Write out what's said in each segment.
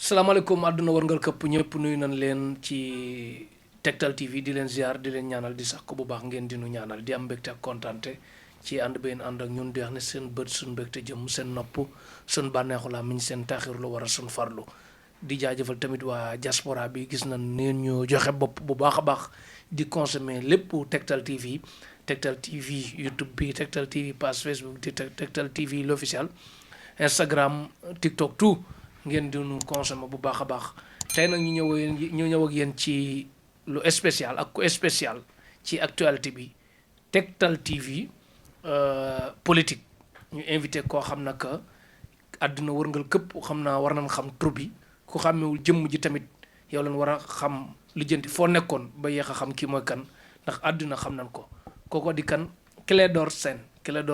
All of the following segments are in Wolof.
salaamaaleykum àdduna warngal këpp ñëpp nuyu nañ leen ci Tektal TV di leen ziar di leen ñaanal di sax ko bu baax ngeen di nu ñaanal di am mbégte ak kontaante ci ànd ba yéen ànd ak ñun di wax ne seen bët suñ mbégte jëm seen nopp suñ bànneexu laa miñ seen taaxir lu war a suñ farlu di jaajëfal tamit waa diaspora bi gis nañ neen ñu joxe bopp bu baax a baax di consommer lépp Tektal TV Tektal TV YouTube bi Tektal TV page Facebook di Tektal TV l'officiel Instagram TikTok tout ngeen di nu consommer bu baax a baax tey nag ñu ñëw ak yéen ci lu spécial ak ku spécial ci actualité bi Tektal TV politique ñu invité koo xam na que àdduna wërngal këpp xam naa war nañ xam tur bi ku xàmmewul jëmm ji tamit yow leen war a xam lijjanti foo nekkoon ba yéex a xam kii mooy kan ndax àdduna xam nañ ko kooko di kan Clédor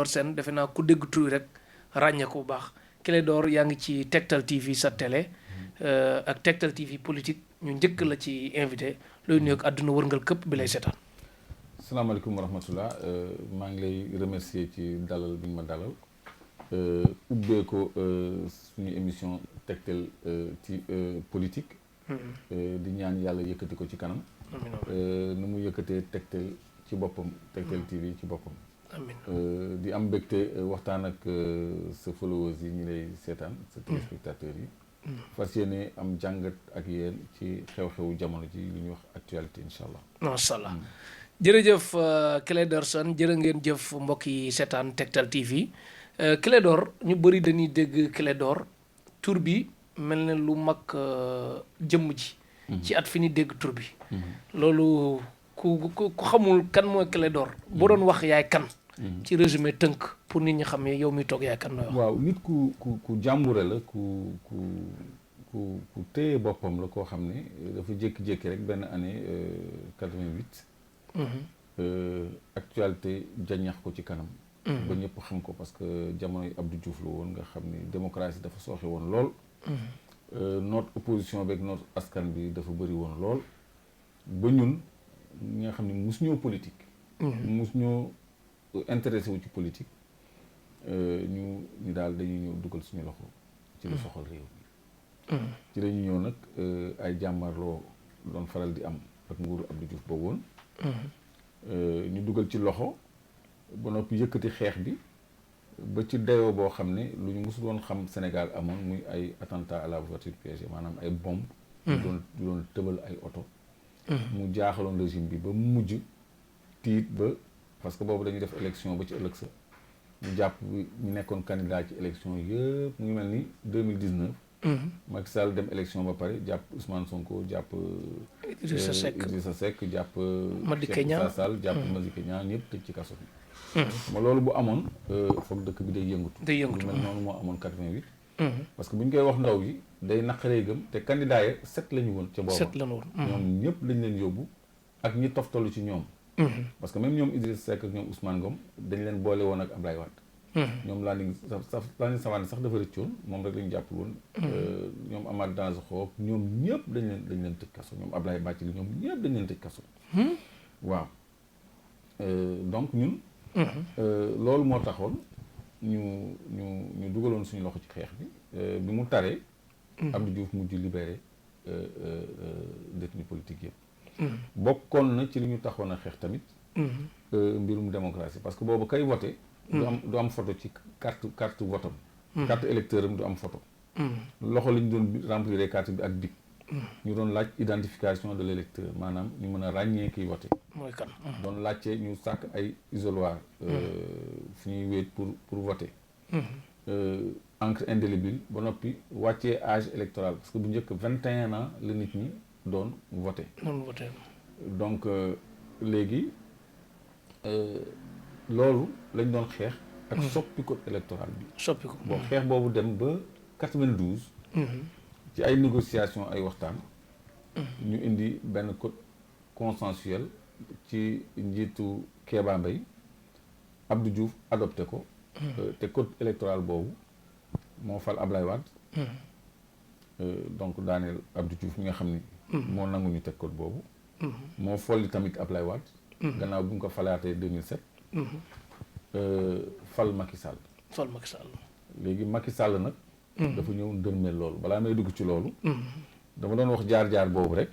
Sène defe naa ku dégg tur rek ràññee ko bu baax Clédor yaa ngi ci Tektal TV sa télé ak Tektal TV politique ñu njëkk la ci invité looy nuyoog àdduna wërngal këpp bi lay seetaan. salaamaaleykum wa rahmatullah maa ngi lay remercier ci dalal bi ma dalal ubbee ko suñu émission Tektal ci politique. di ñaan yàlla yëkkati ko ci kanam. nu mu yëkkatee Tektal ci boppam Tektal TV ci boppam. amiin di am mbégte waxtaan ak sa followers yi ñu lay seetaan sa téléspectateurs yi. fas yéene am jàngat ak yéen ci xew-xewu jamono ji li ñuy wax actualité incha allah. macha allah jërëjëf Clédor Sène jërë ngeen jëf mbokk yi seetaan Tektal TV Clédor ñu bëri dañuy dégg Clédor tur bi mel ne lu mag jëmm ji. ci at fi ni dégg tur bi. loolu ku xamul kan mooy Clédor boo doon wax yaay kan. ci résumé tënk pour nit ñi xam ne yow mi toog yaay kan nooy wax. waaw nit ku jàmbure la ku téye boppam la koo xam ne dafa jékki-jékki rek benn année 88. actualité jañax ko ci kanam. ba ñëpp xam ko parce que jamonoy Abdou Diouf la woon nga xam ni démocratie dafa sooxe woon lool. notre opposition beeg notre askan bi dafa bëri woon lool. ba ñun ñi nga xam ne mus ñoo politique. mus ñoo intéressé wu ci politique ñu daal dañuy ñëw dugal suñu loxo ci lu soxal réew mi ci la ñu ñëw nag ay jàmmarloo doon faral di am ak nguuru Abdou Diouf boobu woon ñu dugal ci loxo ba noppi yëkkati xeex bi ba ci dayoo boo xam ne lu ñu musul woon xam Sénégal amoon muy ay attentat à la voiture piégée maanaam ay bombe yu doon tëbal ay oto mu jaaxaloon régime bi ba mujj tiit ba parce que boobu dañuy def élection ba ci ëllëg sa ñu jàpp ñu nekkoon candidat ci élection yëpp mu ngi mel ni 2019. Macky Sall dem élection ba pare jàpp Ousmane Sonko jàpp. Idrissa Seck jàpp. Madické Niang Cheikh Sall jàpp Madické Niang ñëpp tëj ci kaso bi. ma loolu bu amoon foog dëkk bi day yëngatu. lu mel noonu moo amoon 88. parce que bu ñu koy wax ndaw yi day naqaree gëm te candidat yi 7 la ñu woon ca booba. 7 la ñu woon. ñoom ñëpp lañ leen yóbbu ak ñi toftalu ci ñoom. parce que même ñoom Idrissa Seck ak ñoom Ousmane Ngom dañ leen boole woon ak Ablaye Wade. ñoom Landing Savané sax dafa rëccoon moom rek lañu jàppul woon. ñoom Amath Dansokho ñoom ñëpp dañ leen tëj kaso ñoom Ablaye Bathily ñoom ñëpp dañ leen tëj kaso. waaw donc ñun. loolu moo taxoon ñu dugaloon suñu loxo ci xeex bi mu taree. Abdou Diouf mujj libéré détenu politique yëpp. bokkoon na ci li ñu taxoon a xeex tamit. mbirum démocratie parce que boobu kay voté. du am photo ci carte votam. carte électeur am du am photo. loxo la ñu doon remplir carte bi ak bic. ñu doon laaj identification de l' électeur maanaam ñu mën a ràññee kiy voté. mooy kan. doon laajte ñu sàkk ay isoloir fu ñuy wéet pour voter. encre indélébile ba noppi wàccee âge électoral parce que bu njëkk 21 ans la nit ñi doon voté. donc léegi loolu lañ doon xeex. ak soppi code électoral bi. soppi ko bon xeex boobu dem ba 92. ci ay négociation ay waxtaan. ñu indi benn code consensuel ci njiitu Kéba Mbaye Abdou Diouf adopté ko. te code électoral boobu moo fal Ablaye Wade. donc daaneel Abdou Diouf mi nga xam ni. moo nangu ñu teg code boobu. moo folli tamit Ablaye Wade. gannaaw bi mu ko falaatee 2007. fal Macky Sall. fal Macky Sall. léegi Macky Sall nag. dafa ñëw ndërmeel loolu balaa may dugg ci loolu. dama doon wax jaar boobu rek.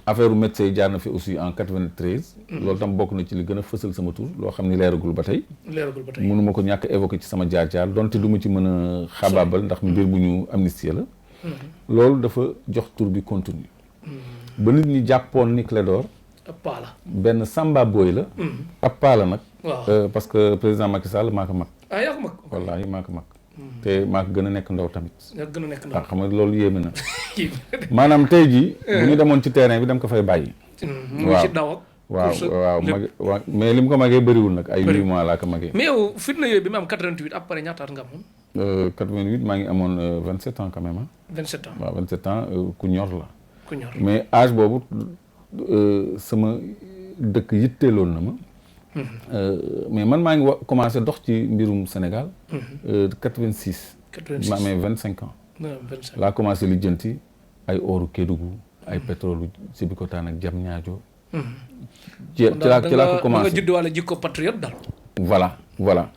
affaire médecin yi jaar na fi aussi en 93. loolu tam bokk na ci li gën a fësal sama tur loo xam ni leeragul ba tey. mënuma ko ñàkk évoqué ci sama jaar donte du ma ci mën a xabaabal ndax mbir bu ñu amnistie la. loolu dafa jox tur bi contenu. ba nit ñi jàppoon ni Clédor. ab paa la benn samba boy la. ab paa la nag. parce que président Macky Sall maa ko mag. yaa ko mag. wallaahi maa ko mag. te maa ko gën a nekk ndaw tamit. nga gën a nekk ndaw xam nga loolu yéeme na. maanaam tey jii. bu ñu demoon ci terrain bi dem ko fay bàyyi. waaw ci daw ak. waaw mais li mu ko magee bëriwul nag ay 8 mois laa ko magee. mais yow fitna yooyu bi mu am 88 après ñaata at nga amoon. 88 maa ngi amoon 27 ans quand même. 27 ans waaw 27 ans ku ñor la. ku ñor mais âge boobu sama dëkk yitteeloon na ma. mais man maa ngi commencé dox ci mbirum Sénégal. 86. 86 ma amee 25 ans. 25 laa commencé lijjanti ay ooru Kédougou ay pétrole Sébikotane ak Diamniadio. ci laa ko commencé nga judd wala jikko patriote daal. voilà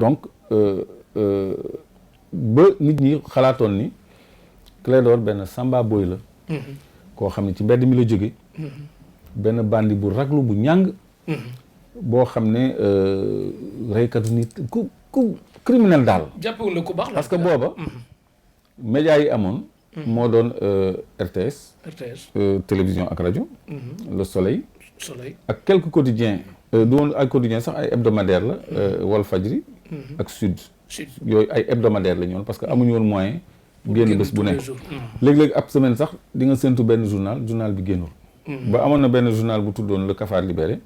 donc ba nit ñi xalaatoon ni Clédor benn samba boy la. koo xam ne ci mbedd mi la jóge benn bandi bu raglu bu ñàng. boo xam ne reykatu nit ku criminel daal. jàppewul la ku baax la parce que booba. médias yi amoon. moo doon RTS. télévision ak rajo. Le Soleil. ak quelques quotidiens. du woon ay quotidiens sax ay hebdomadaire la. Walfadjri. ak Sud. yooyu ay hebdomadaire la ñu woon parce que amuñu woon moyen. génn bés bu nekk léeg-léeg ab semaine sax di nga séntu benn journal bi génnul. ba amoon na benn journal bu tuddoon Le Cafard Libéré.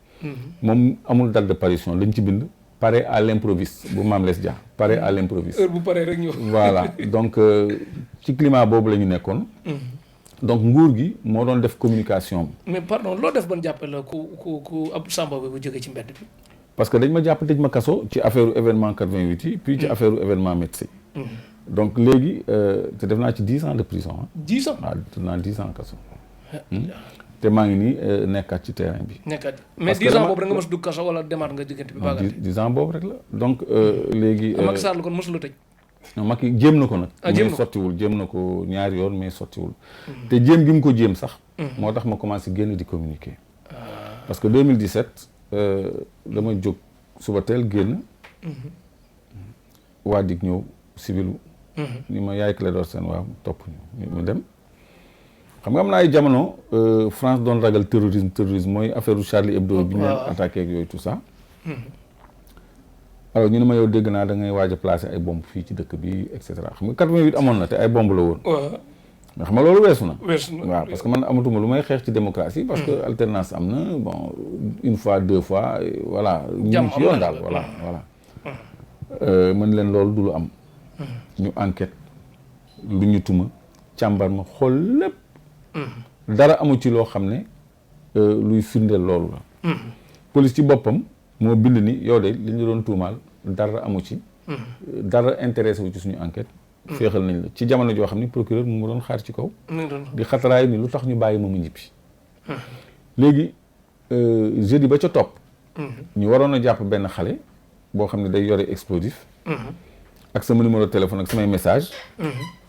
moom amul date de parution lañ ci bind. pare à l'improviste bu Mame Less Dia pare à l'improviste. heure bu paree rek ñu. voilà donc ci climat boobu la ñu nekkoon. donc nguur gi moo doon def communication. mais pardon loo def ban jàppe la ku ab samba bu jógee ci mbedd bi. parce que dañ ma jàpp tëj ma kaso ci affaire événement 88 yi puis ci affaire événement médecin. donc léegi te def naa ci 10 ans de prison. 10 ans waaw def naa 10 ans kaso. te maa ngi nii nekkaat ci terrain bi. mais 10 ans boobu rek nga mos dugg kaso wala demaat nga diggante bi. baagaate 10 ans boobu rek la donc léegi. Macky Sall kon mosul la tëj. Macky jéem na ko nag. mais sottiwul jéem na ko ñaari yoon mais sottiwul. te jéem gi mu ko jéem sax. moo tax ma commencé génn di communiquer. parce que 2017 dama jóg suba teel génn. waa dig ñëw civilu. ni ma yaay Clédor Sène waaw topp ñu dem. xam nga am na ay jamono France doon ragal terrorisme mooy affaire Charlie Hebdo bi ñu leen attaqué ak yooyu tout ça. alors ñu ne ma yow dégg naa da ngay waaj a placé ay bomb fii ci dëkk bi et cetera xam nga 88 amoon na te ay bomb la woon. mais xam nga loolu weesu na. waaw parce que man amatuma lu may xeex ci démocratie. parce que alternance am na bon une fois 2 fois voilà. ñu ngi ci yoon daal voilà. mën leen loolu du lu am. ñu enquête lu ñu tuma càmbar ma xool lépp. dara amu ci loo xam ne luy firndeel loolu la. police ci boppam moo bind ni yow de li ñu doon tuumaal dara amu ci. dara intéressé wu ci suñu enquête. féexal nañ la ci jamono joo xam ni procureur mu doon xaar ci kaw. di xataraayu ni lu tax ñu bàyyi ma mu ñibbi. léegi jeudi ba ca topp. ñu waroon a jàpp benn xale boo xam ne day yore explosif. ak sama numéro de téléphone ak samay message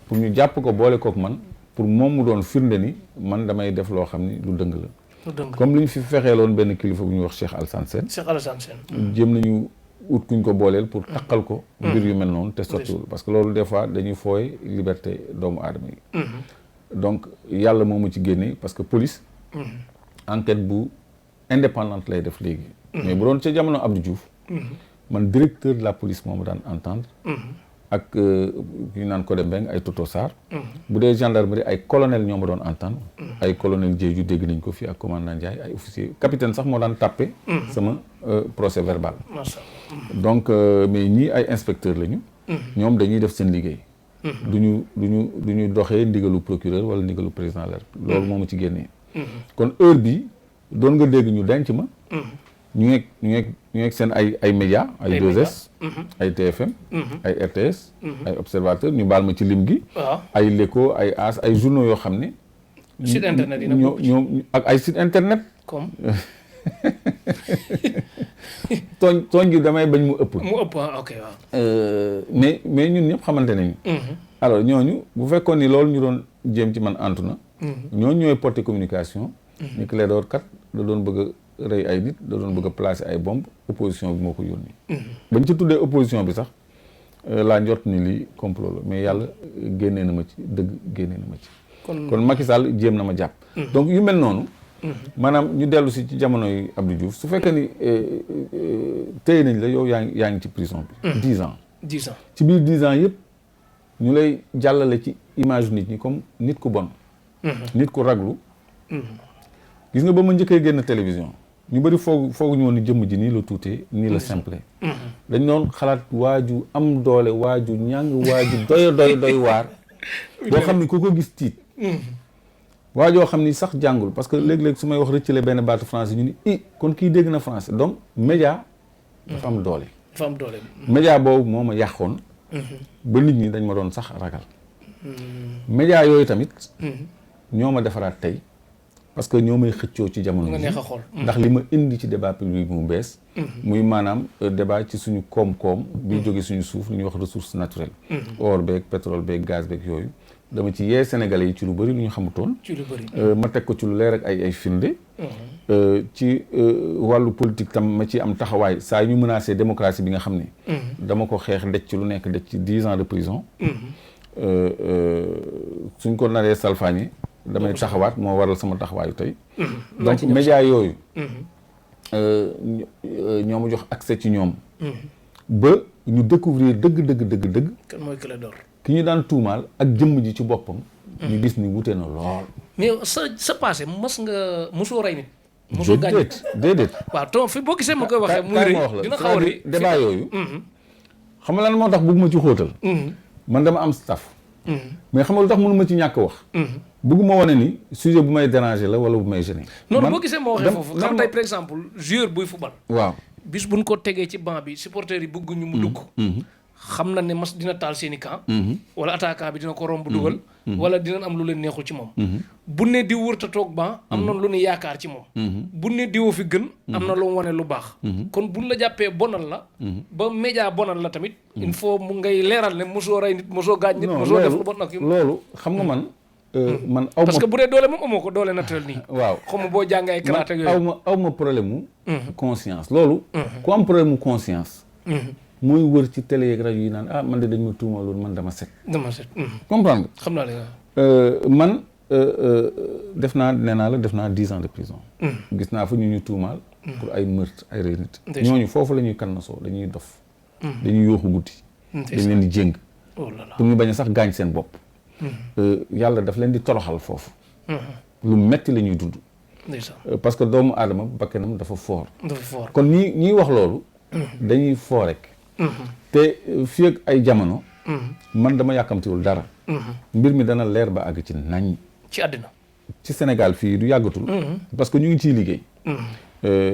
pour ñu jàpp ko boole kook man pour moom mu doon firnde ni man damay def loo xam ni lu dëng la. comme li ñu fi fexeeloon benn kilifa bu ñuy wax Cheikh Alassane Sène. jéem nañu ut kuñ ko booleel pour taqal ko. mbir yu mel noonu te sottiwul parce que loolu des fois dañuy fooy liberté doomu aadama yi. donc yàlla moo ma ci génne parce que police. enquête bu indépendante lay def léegi. mais bu doon ca jamono Abdou Diouf. man directeur de la police moo ma daan entendre. ak ñu naan ko dem Mbeng ay Toto Sarr. bu dee gendarmerie ay colonel ñoo ma doon entendre. ay colonel Diédhiou dégg nañ ko fii ak commandant Ndiaye ay officier capitaine sax moo daan tàppe sama procès verbal. donc mais ñii ay inspecteur lañu. ñoom dañuy def seen liggéey. du ñu doxee ndigalu procureur wala ndigalu président la loolu moo ma ci génnee. kon heure bi doon nga dégg ñu denc ma. ñu ngi seen ay médias ay 2S ay TFM ay RTS ay Observateur ñu baal ma ci lim gi ay L'Écho ay As ay journaux yoo xam ne site internet yi ñoo ak ay site internet comme tooñ gi damay bañ mu ëpp. mu ëpp ok waaw. mais ñun ñëpp xamante nañu. alors ñooñu bu fekkoon ni loolu ñu doon jéem ci man antu na. ñooñu ñooy porter communication. ni Clédor kat da doon bëgg a rey ay nit da doon bëgg a placer ay bombe opposition bi moo ko yónni. bañ ci tuddee opposition bi sax laa njort ni lii complot la mais yàlla génnee na ma ci dëgg génnee na ma ci. kon Macky Sall jéem na ma jàpp. donc yu mel noonu. maanaam ñu dellu si ci jamonoy Abdou Diouf su fekkee ni téye nañ la yow yaa ngi ci prison bi. 10 ans. 10 ans ci biir 10 ans yëpp ñu lay jàllale ci image nit ñi comme nit ku bon. nit ku raglu. gis nga ba ma njëkkee génn télévision ñu bëri foogu ñu woon ni jëmm ji nii la tuutee nii la simple. dañ doon xalaat waaju am doole waaju ñàng waaju doy waar. boo xam ni ku ko gis tiit. waajoo xam ni sax jàngul parce que léeg-léeg su may wax rëccale benn baatu français ñu ni kon kii dégg na français donc média dafa am doole. dafa am doole. média boobu moo ma yàqoon. ba nit ñi dañ ma doon sax ragal. média yooyu tamit. ñoo ma defaraat tey parce que ñoo may xëccoo ci jamono nga neex a xool. ndax li ma indi ci débat public mu bees. muy maanaam débat ci suñu koom-koom. bi jóge suñu suuf lu ñuy wax ressource naturelle. or beeg pétrole beeg gaz beeg yooyu. dama ci yee Sénégalais yi ci lu bëri lu ñu xamutoon. ci lu bëri. ma teg ko ci lu leer ak ay firnde. ci wàllu politique tam ma ci am taxawaay saa yu ñu menacé démocratie bi nga xam ne. dama ko xeex dej ci lu nekk dej ci 10 ans de prison. suñ ko naree salfaañi damay taxawaat moo waral sama taxawaayu tey. donc média yooyu. ñoo ma jox accès ci ñoom. ba ñu découvrir dëgg. kan mooy Clédor. ki ñu daan tuumaal ak jëmm ji ci boppam. ñu gis ni wute na lool. mais sa passé mosoo rey nit. mosoo gaañ déedéet. waaw to fi boo gisee ma koy waxee. muy rëy dina xaw a rëy débat yooyu. xam nga lan moo tax bëgguma ci xóotal. man dama am staff. mais xam nga lu tax mënuma ci ñàkk wax. bëgguma wane ni sujet bu may déranger la wala bu may gêner. noonu boo gisee ma waxee foofu xam tey par exemple joueur buy football. waaw bis buñ ko tegee ci banc bi supporters yi bëgguñu mu dugg. xam na ne mas dina taal seeni camp. wala attaquant bi dina ko romb dugal. wala dina am lu leen neexul ci moom. bu ne diw wërta toog ban am na lu ne yaakaar ci moom. bu ne diwoo fi gën. am na lu mu wane lu baax. kon buñ la jàppee bonal la. ba média bonal la tamit. il faut mu ngay leeral ne mosoo rey nit mosoo gaañ nit. mosoo def lu bon ak loolu xam nga man. man aw ma parce que bu dee doole moom amoo ko doole naturel nii. waaw xam nga boo jàngee ay karaté yooyu. aw ma problème mu. conscience loolu. ku am problème mu conscience. mooy wër ci télé yeeg rajo yi naan man de dañ ma tuumaloon man dama set. comprendre nga. xam naa la man def naa 10 ans de prison. gis naa fa ñu tuumaal. pour ay meurtre ay rey nit. ñooñu foofu la ñuy kannasoo dañuy dof. dañuy yooxu guddi. dañ leen di jéng. pour ñu bañ a sax gaañ seen bopp. yàlla daf leen di toroxal foofu. lu metti la ñuy dund. parce que doomu aadama bakkanam dafa foor. kon ñiy wax loolu. dañuy foo rek. te fii ak ay jamono. man dama yàkkamtiwul dara. mbir mi dana leer ba àgg ci nañ. ci àddina. ci Sénégal fii du yàggatul. parce que ñu ngi ciy liggéey.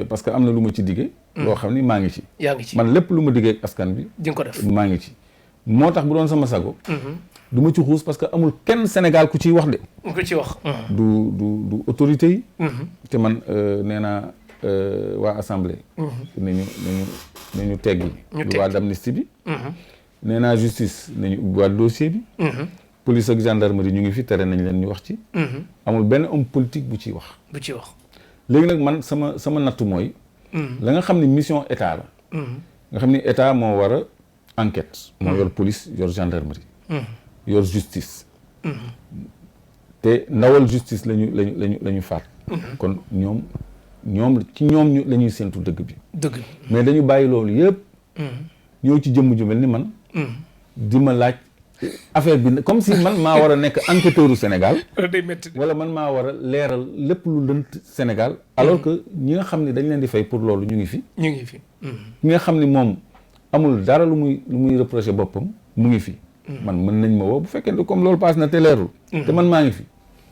parce que am na lu ma ci diggee. loo xam ni maa ngi ci. yaa ngi ci man lépp lu ma diggee askan bi. di nga ko def maa ngi ci. moo tax bu doon sama sago. du ma ci xuus parce que amul kenn Sénégal ku ciy wax de. ku ci wax. du autorité yi. te man nee naa waa assemblée. nañu teggi loi d'amnistie bi. nee naa justice nañu ubbiwaat dossier bi. police ak gendarmerie ñu ngi fi tere nañ leen ñu wax ci. amul benn homme politique bu ciy wax. léegi nag man sama nattu mooy. la nga xam ne mission état la. nga xam ni état moo war a enquête. moo yor police yor gendarmerie. yor justice. te ndawal justice lañu faat. kon ñoom la ñuy séntu dëgg bi. mais dañu bàyyi loolu yëpp. ñëw ci jëmm ju mel ni man. di ma laaj affaire bi comme si man maa war a nekk enquêteur u Sénégal. wala man maa war a leeral lépp lu lënt Sénégal. alors que ñi nga xam ne dañ leen di fay pour loolu ñu ngi fi. ñi nga xam ne moom amul dara lu muy reprocher boppam mu ngi fi. man mën nañ ma woo bu fekkee ne comme loolu paas na te leerul. te man maa ngi fi.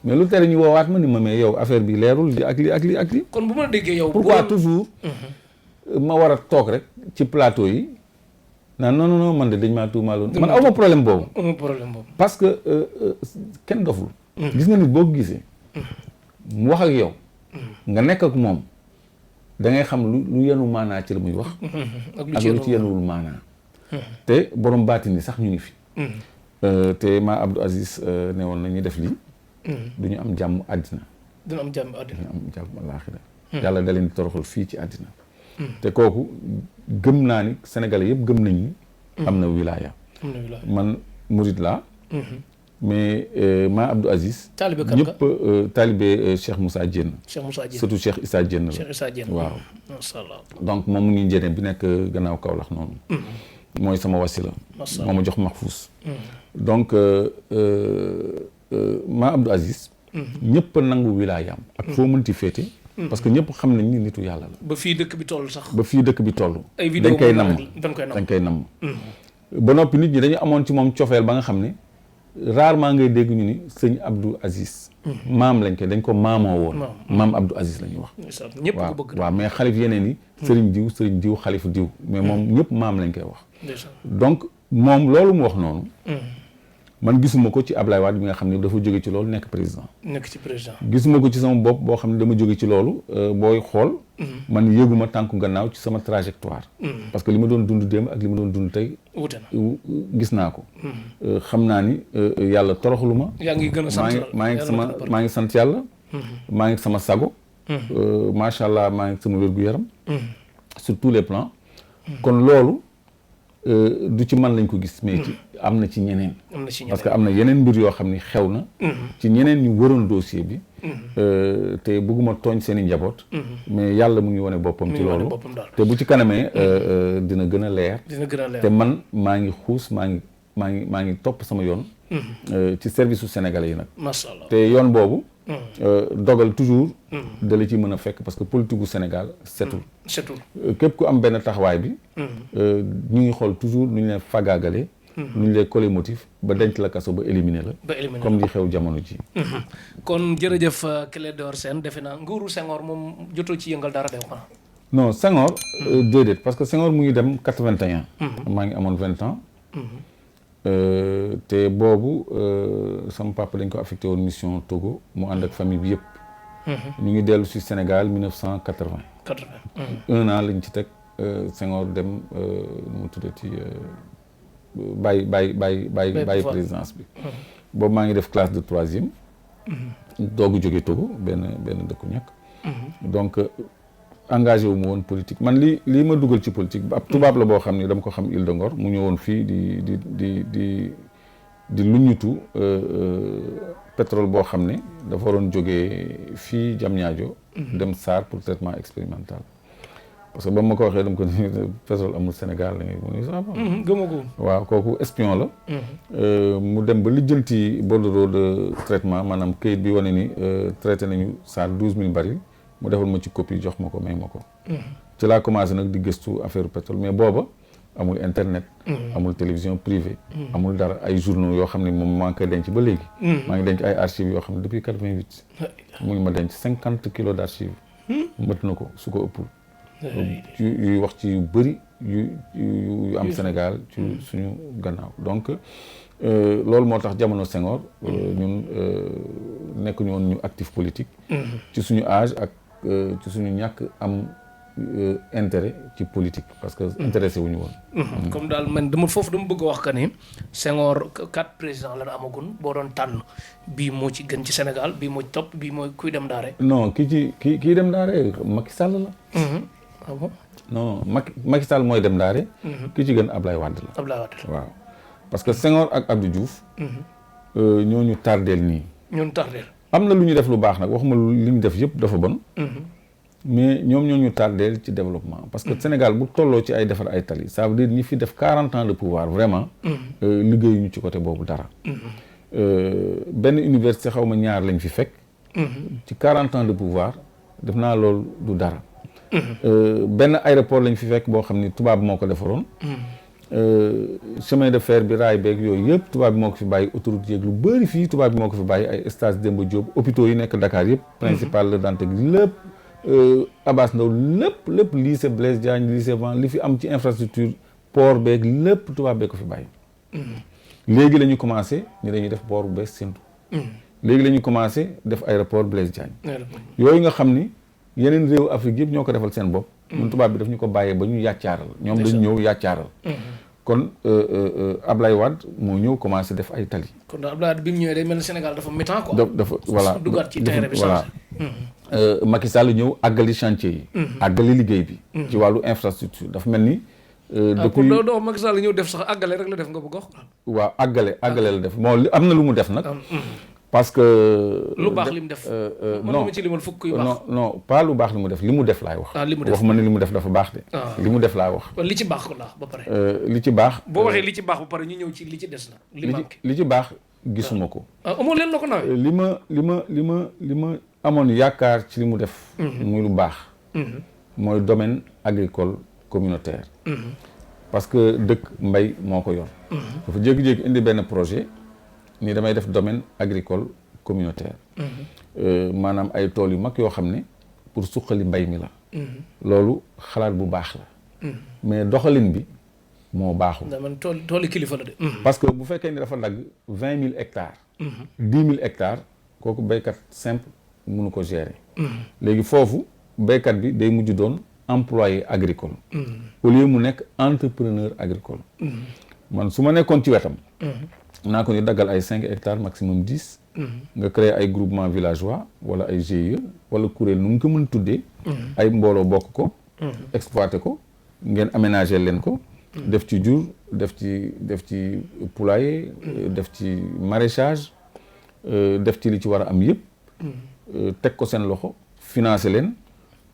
mais lu tere ñu woowaat ma ni ma mais yow affaire bi leerul ak lii. kon bu ma déggee yow. pourquoi toujours ma war a toog rek ci plateau yi naan non man de dañ maa tuumaaloon. man aw ma problème boobu. parce que kenn doful. gis nga nit boo ko gisee. mu wax ak yow. nga nekk ak moom da ngay xam lu yenu maanaa ci la muy wax ak lu ci yenuwul maanaa te borom baatini sax ñu ngi fi te maa Abdou Aziz ne woon na ñu def lii du ñu am jàmm àddina duñu am jàmm àddina duñu am jàmm àllaaxira yàlla da leen di toroxal fii ci àddina te kooku gëm naa ni sénégalais yëpp gëm nañ ni am na wilaya man murid laa mais maa Abdou Aziz taalibe kan ñëpp taalibe Cheikh Moussa Diène surtout Cheikh Issa Diène la waaw masha Allah donc moom mu ngi njëriñ bi nekk gannaaw Kaolack noonu mooy sama wasila moo ma jox Mahfous donc maa Abdou Aziz ñëpp a nangu wilaayam ak foo mënti féete parce que ñëpp xam nañ ni nitu yàlla la ba fii dëkk bi toll sax dañ koy namm ba noppi nit ñi dañu amoon ci moom cofeel ba nga xam ne rarement ngay dégg ñu ni sëñ Abdou Aziz maam dañ ko maamoo woon maam Abdou Aziz la ñuy wax ñëpp ko bëgg waaw mais xalif yeneen yi sëriñ diw xalifu diw mais moom ñëpp maam lañ koy wax donc moom loolu mu wax noonu man gisuma ko ci Ablaye Wade bi nga xam ne dafa jóge ci loolu nekk président gisuma ko ci sama bopp boo xam ne dama jóge ci loolu booy xool man yëguma tànku gannaaw ci sama trajectoire parce que li ma doon dund démb ak li ma doon dund tey wute na gis naa ko xam naa ni yàlla toroxlu ma yaa ngi gën a sant maa ngi sant yàlla maa ngi sama sago macha allah maa ngi sama wér-gu-yaram sur tous les plans kon loolu du ci man lañ ko gis mais ci am na ci ñeneen parce que am na yeneen mbir yoo xam ni xew na ci ñeneen ñu waroon dossier bi te bëgguma tooñ seen i njaboot mais yàlla mu ngi wane boppam ci loolu te bu ci kanamee dina gën a leer te man maa ngi xuus maa ngi topp sama yoon ci service su sénégalais yi nag masha Allah te yoon boobu dogal toujours da la ci mën a fekk parce que politique gu Sénégal setul képp ku am benn taxawaay bi ñu ngi xool toujours nu ñu leen fagaagalee nu ñu leen collé motif ba denc la kaso ba éliminer la comme li xew jamono ji kon jërëjëf Clédor Sène defe naa nguuru Senghor moom jotoo ci yëngal dara de xanaa non Senghor déedéet parce que Senghor mu ngi dem 81 maa ngi amoon 20 ans te boobu sama papa dañ ko affecté woon mission Togo mu ànd ak famille bi yëpp ñu ngi dellu si Sénégal 1980 un an lañ ci teg Senghor dem nu mu tuddati bàyyi présidence bi boobu maa ngi def classe de 3e doogu jóge Togo benn dëkku ñàkk donc engagé wu ma woon politique man lii ma dugal ci politique ab tubaab la boo xam ne dama ko xam Île de Ngor mu ñëwoon fii di luñutu pétrole boo xam ne dafa waroon jógee fii Diamniadio dem Sarr pour traitement expérimental parce que ba ma ko waxee dama ko ni pétrole amul Sénégal la ngay mu ni sax gëma ko waaw kooku espion la mu dem ba lijjanti bordereau de traitement maanaam këyit bi wane ni traité nañu Sarr 12 000 barils mu defal ma ci copie jox ma ko may ma ko ci laa commencé nag di gëstu affaire pétrole mais booba amul internet amul télévision privée amul dara ay journaux yoo xam ne moom maa ngi koy denc ba léegi maa ngi denc ay archives yoo xam ne depuis 88 mu ngi ma denc 50 kilos d'archives mët na ko su ko ëppul yuy wax ci yu bëri yu am Sénégal ci suñu gannaaw donc loolu moo tax jamono Senghor ñun nekkuñu woon ñu actif politique ci suñu âge ak ci suñu ñàkk am intérêt ci politique parce que intéressé wuñu woon comme daal man dama bëgg a wax que ni Senghor 4 présidents la amagun boo doon tànn bii moo ci gën ci Sénégal bii moo ci topp bii mooy kuy dem daare non kii dem daare Macky Sall la ah bon non Macky Sall mooy dem daare ki ci gën Ablaye Wade la waaw parce que Senghor ak Abdou Diouf ñooñu tardeel nii am na lu ñu def lu baax nag waxuma li ñu def yëpp dafa bon mais ñoom ñoo ñu tardeel ci développement parce que Sénégal bu tolloo ci ay defar ay tali ça veut dire ñi fi def 40 ans de pouvoir vraiment liggéeyuñu ci côté boobu dara benn université xaw ma ñaar lañ fi fekk ci 40 ans de pouvoir def naa loolu du dara benn aéroport lañ fi fekk boo xam ni tubaab moo ko defaroon chemin de fer bi raay beeg yooyu yëpp tubaab bi moo ko fi bàyyi autoroute yeeg lu bëri fii tubaab bi moo ko fi bàyyi ay stade Demba Diop hôpitaux yi nekk Dakar yëpp principal Le Dantec lépp Abass Ndao lépp lycée Blaise Diagne lycée Van li fi am ci infrastructure port beeg lépp tubaab bee ko fi bàyyi léegi la ñu commencé ni dañuy def port bu bees Sendou léegi la ñu commencé def aéroport Blaise Diagne yooyu nga xam ni yeneen réew Afrique yëpp ñoo ko defal seen bopp. ñun tubaab bi daf ñu ko bàyyee ba ñu yàccaaral. ñoom dañu ñëw yàccaaral. kon Ablaye Wade moo ñëw commencé def ay tali. kon Ablaye Wade bi mu ñëwee day mel ni Sénégal dafa mi-temps quoi. dafa voilà duggaat ci terrain bi voilà. Macky Sall ñëw àggali chantier yi. àggali liggéey bi. ci wàllu infrastructure dafa mel ni. depuis doo Macky Sall ñëw def sax àggale rek la def nga bëgg wax. waaw àggale la def bon am na lu mu def nag. parce que. lu baax li mu def. non ma ci limal fukk yu baax. non pas lu baax li mu def laay wax. li mu def wax ma ne li mu def dafa baax de. li mu def laa wax. li ci baax ko laa ba pare. li ci baax. boo waxee li ci baax ba pare ñu ñëw ci li ci des na. li manqué li ci baax gisuma ko. amoo leen la ko nawee. li ma amoon yaakaar ci li mu def. muy lu baax. mooy domaine agricole communautaire. parce que dëkk mbay moo ko yor. dafa jékki-jékki indi benn projet. ni damay def domaine agricole communautaire. maanaam ay tool yu mag yoo xam ne pour suqali mbay mi la. loolu xalaat bu baax la. mais doxalin bi moo baaxul. man tooli kilifa la de. parce que bu fekkee ni dafa dagg 20 000 hectares. 10 000 hectares kooku béykat simple mënu ko gérer. léegi foofu béykat bi day mujj doon employé agricole. au lieu mu nekk entrepreneur agricole. man su ma nekkoon ci wetam. naa ko ni daggal ay 5 hectares maximum 10. nga créer ay groupement villageois wala ay GIE wala kuréel nu mu ko mën tuddee. ay mbooloo bokk ko. exploiter ko ngeen aménager leen ko. def ci jur def ci poulailler. def ci maraîchage. def ci li ci war a am yëpp. teg ko seen loxo financer leen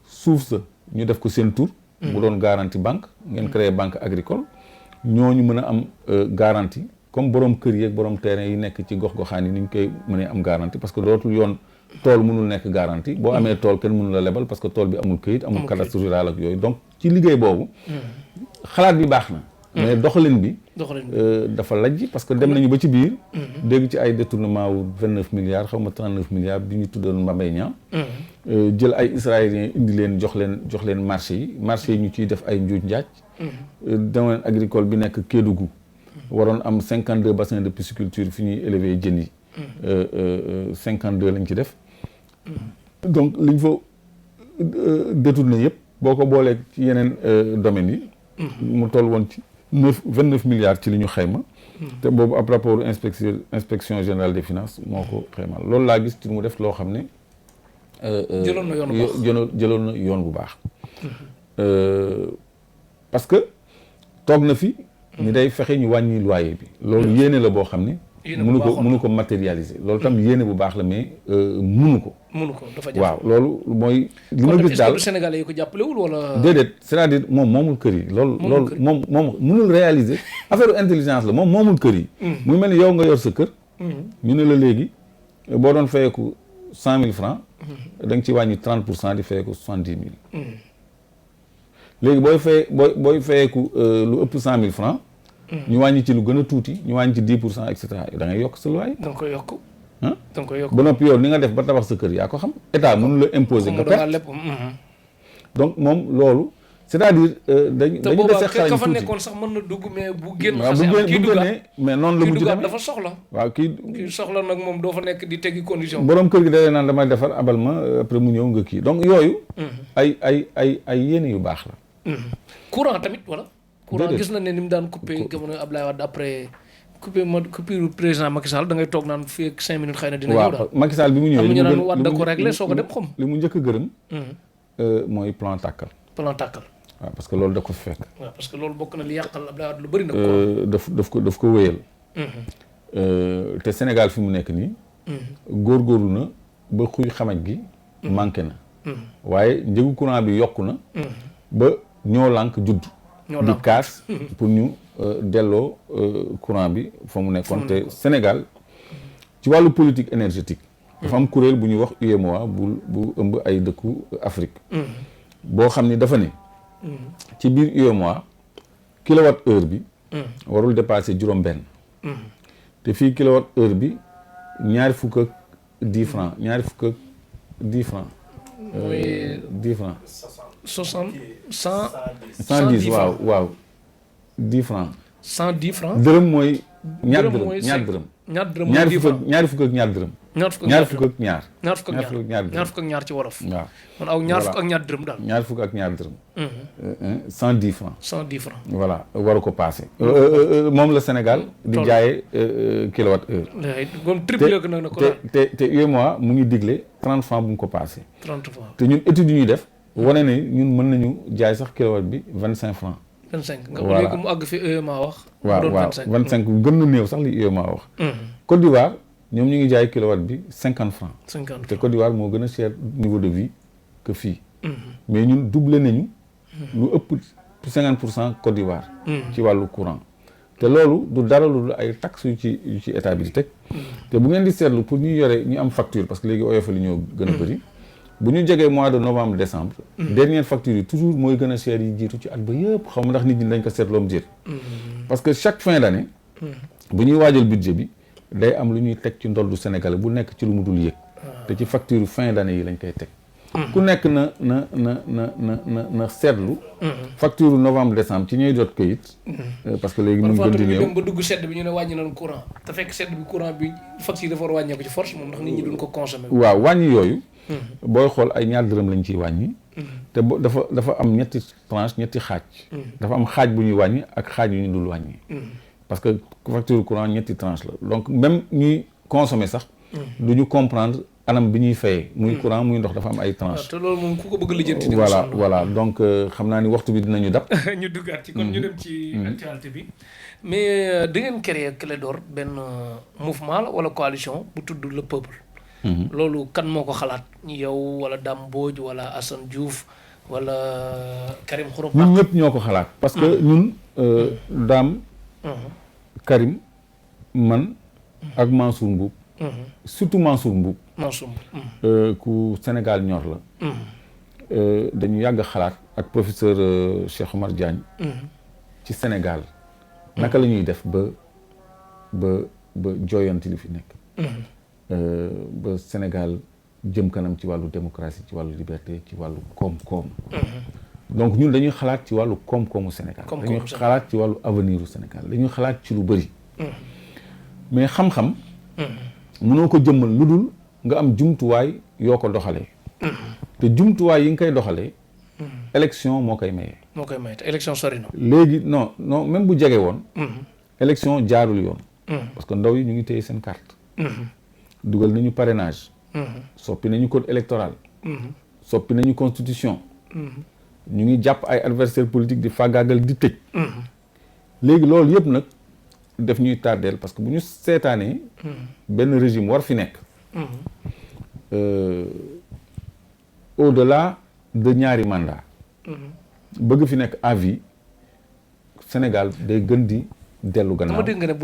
suuf sa ñu def ko seen tur. bu doon garantie banque ngeen créer banque agricole ñooñu mën a am garantie. comme borom kër yi ak borom terrain yi nekk ci gox-goxaan yi ni ñu koy mënee am garantie parce que dootul yoon tool mënul nekk garantie boo amee tool kenn mënul la lebal parce que tool bi amul këyit amul cadastre rural ak yooyu donc ci liggéey boobu xalaat bi baax na mais doxalin bi dafa lajj parce que dem nañu ba ci biir dégg ci ay détournement wu 29 milliards xaw ma 39 milliards bi ñu tuddoon Mbaye Niang jël ay israéliens indi leen jox leen marché yi ñu ciy def ay njuuj njaaj domaine agricole bi nekk Kédougou waroon am 52 bassins de pisciculture fi ñuy élever jën yi 52 lañ ci def donc liñ fa détourné yëpp boo ko boolee ci yeneen domaines yi mu toll woon ci 29 milliards ci li ñu xayma te boobu ab rapport inspection générale des finances moo ko xaymal loolu laa gis ci mu def loo xam ne jëloon na yoon bu baax parce que toog na fi ni day fexe ñu wàññi loyer bi loolu yéene la boo xam ne mënu ko matérialiser loolu tam yéene bu baax la mais mënu ko dafa jafe waaw loolu mooy li ma gis daal Sénégalais yi ko jàppalewul wala déedéet c'est-à-dire moom moomul kër yi loolu moom mënul réaliser affaire intelligence la moom moomul kër yi muy mel ni yow nga yor sa kër ñu ne la léegi boo doon fayeeku 100 000 francs da nga ci wàññi 30% di fayeeku 70 000 léegi booy fayeeku lu ëpp 100 000 francs ñu wàññi ci lu gën a tuuti ñu wàññi ci 10% et cetera da ngay yokk sa loyer. da nga koy yokk. da nga koy yokk ba noppi yow ni nga def ba tabax sa kër yaa ko xam état mënu la imposer nga perte donc moom loolu c'est-à-dire dañu dese xarañ ka fa tuuti nekkoon sax mën na dugg mais bu génn waaw bu génnee mais noonu la mujj demee dafa soxla waaw kii soxla nag moom doo fa nekk di teggi condition borom kër gi day naan damay defar abal ma après mu ñëw nga kii donc yooyu ay yéene yu baax la courant tamit wala courant gis na ne ni mu daan coupé jamono Abdoulaye Wade après coupure président Macky Sall da ngay toog naan fii ak 5 minutes xëy na dina ñëw daal Macky Sall bi mu ñëwee am ñu naan Wade da ko réglé soo ko dem xam li mu njëkk a gërëm mooy plan tàkkal waaw parce que loolu da ko fi fekk waaw parce que loolu bokk na li yàqal Abdoulaye Wade lu bëri nag daf ko wéyal te Sénégal fi mu nekk nii góorgóorlu na ba xuy xamaj gi manqué na waaye njëgu courant bi yokku na ba ñoo lànk judd di kaas pour ñu delloo courant bi fa mu nekkoon te Sénégal ci wàllu politique énergétique dafa am kuréel bu ñuy wax UEMOA bu ëmb ay dëkku Afrique boo xam ni dafa ne ci biir UEMOA kilowatt heure bi warul dépasser juróom-benn te fii kilowatt heure bi 20 francs 10 francs 10 francs 60 110 waaw 10 francs 110 francs dërëm mooy ñaar dërëm ñaar dërëm ñaari fukk ak ñaar dërëm ñaar fukk ak ñaar ñaar fukk ak ñaar ci wolof. waaw man aw ñaar fukk ak ñaar dërëm daal. ñaar fukk ak ñaar dërëm. 110 francs. 110 francs. voilà waru ko passé. moom la Sénégal di jaayee kilowatt heure. kon triplé ko nag na ko te UEMOA mu ngi digle 30 francs bu mu ko passé. 30 francs te ñun études yi ñuy def. wane ne ñun mën nañu jaay sax kilowatt bi 25 francs. 25 nga léegi mu àgg fi UEMOA wax. waaw 25 gën na néew sax li UEMOA wax. Côte d'Ivoire ñoom ñu ngi jaay kilowatt bi 50 francs. 50 te Côte d'Ivoire moo gën a cher niveau de vie que fii. mais ñun doublé nañu. lu ëpp 50% Côte d'Ivoire. ci wàllu courant. te loolu du dara lu ay taxes yu ci état bi di teg. te bu ngeen di seetlu pour ñu yore ñu am facture parce que léegi oyofal yi ñoo gën a bëri. bu ñu jegee mois de novembre décembre. dernière facture yi toujours mooy gën a cher yi jiitu ci at ba yëpp xaw ma ndax nit ñi dañ ko seetloom jër. parce que chaque fin d'année. bu ñuy waajal budget bi day am lu ñuy teg ci ndoldu Sénégal bu nekk ci lu mu dul yëg. te ci facture fin d'année yi lañ koy teg. ku nekk na seetlu. facture novembre décembre ci ñuy jot kayit. parce que léegi mu ngi gën di néew ba dugg sedd bi ñu ne wàññi nañ courant te fekk sedd bi courant bi facture dafa war a wàññeeku ci force moom ndax nit ñi duñ ko consommer. waaw wàññi yooyu. booy xool ay ñaar dërëm lañ ciy wàññi. te dafa am ñetti tranche ñetti xaaj. dafa am xaaj bu ñuy wàññi ak xaaj yu ñu dul wàññi. parce que facture courant ñetti tranche la donc même ñuy consommer sax. du ñu comprendre anam bi ñuy fayee. muy courant muy ndox dafa am ay tranche. te loolu moom ku ko bëgg lijjanti. voilà donc xam naa ni waxtu bi dinañu dab. ñu duggaat ci kon ñu dem ci actualité bi. mais da ngeen créer Clédor benn mouvement la wala coalition bu tudd le peuple. loolu kan moo ko xalaat yow wala Dame Mbodj wala Assane Diouf wala Karim Xurum. ñun ñëpp ñoo ko xalaat. parce que ñun Dame. Karim man ak Mansour Mboup. surtout Mansour Mboup. ku Sénégal ñor la. dañu yàgg xalaat ak professeur Cheikh Omar Diagne. ci Sénégal. naka la ñuy def ba jooyanti li fi nekk. ba Sénégal jëm kanam ci wàllu démocratie ci wàllu liberté ci wàllu koom-koom. donc ñun dañuy xalaat ci wàllu koom-koomu Sénégal. dañuy xalaat ci wàllu avenir u Sénégal dañuy xalaat ci lu bëri. mais xam-xam. mënoo ko jëmmal lu dul nga am jumtuwaay yoo ko doxalee. te jumtuwaay yi nga koy doxalee. élection moo koy maye. moo koy maye te élection sori na. léegi non même bu jege woon. élection jaarul yoon. parce que ndaw yi ñu ngi téye seen carte. dugal nañu parrainage. soppi nañu code électoral. soppi nañu constitution. ñu ngi jàpp ay adversaire politique di fàggaagal di tëj. léegi loolu yëpp nag def ñuy tardeel parce que bu ñu seetaanee. benn régime war fi nekk. au-delà de ñaari mandat. bëgg fi nekk à vie Sénégal day gën di dellu gannaaw. dama dégg nga ne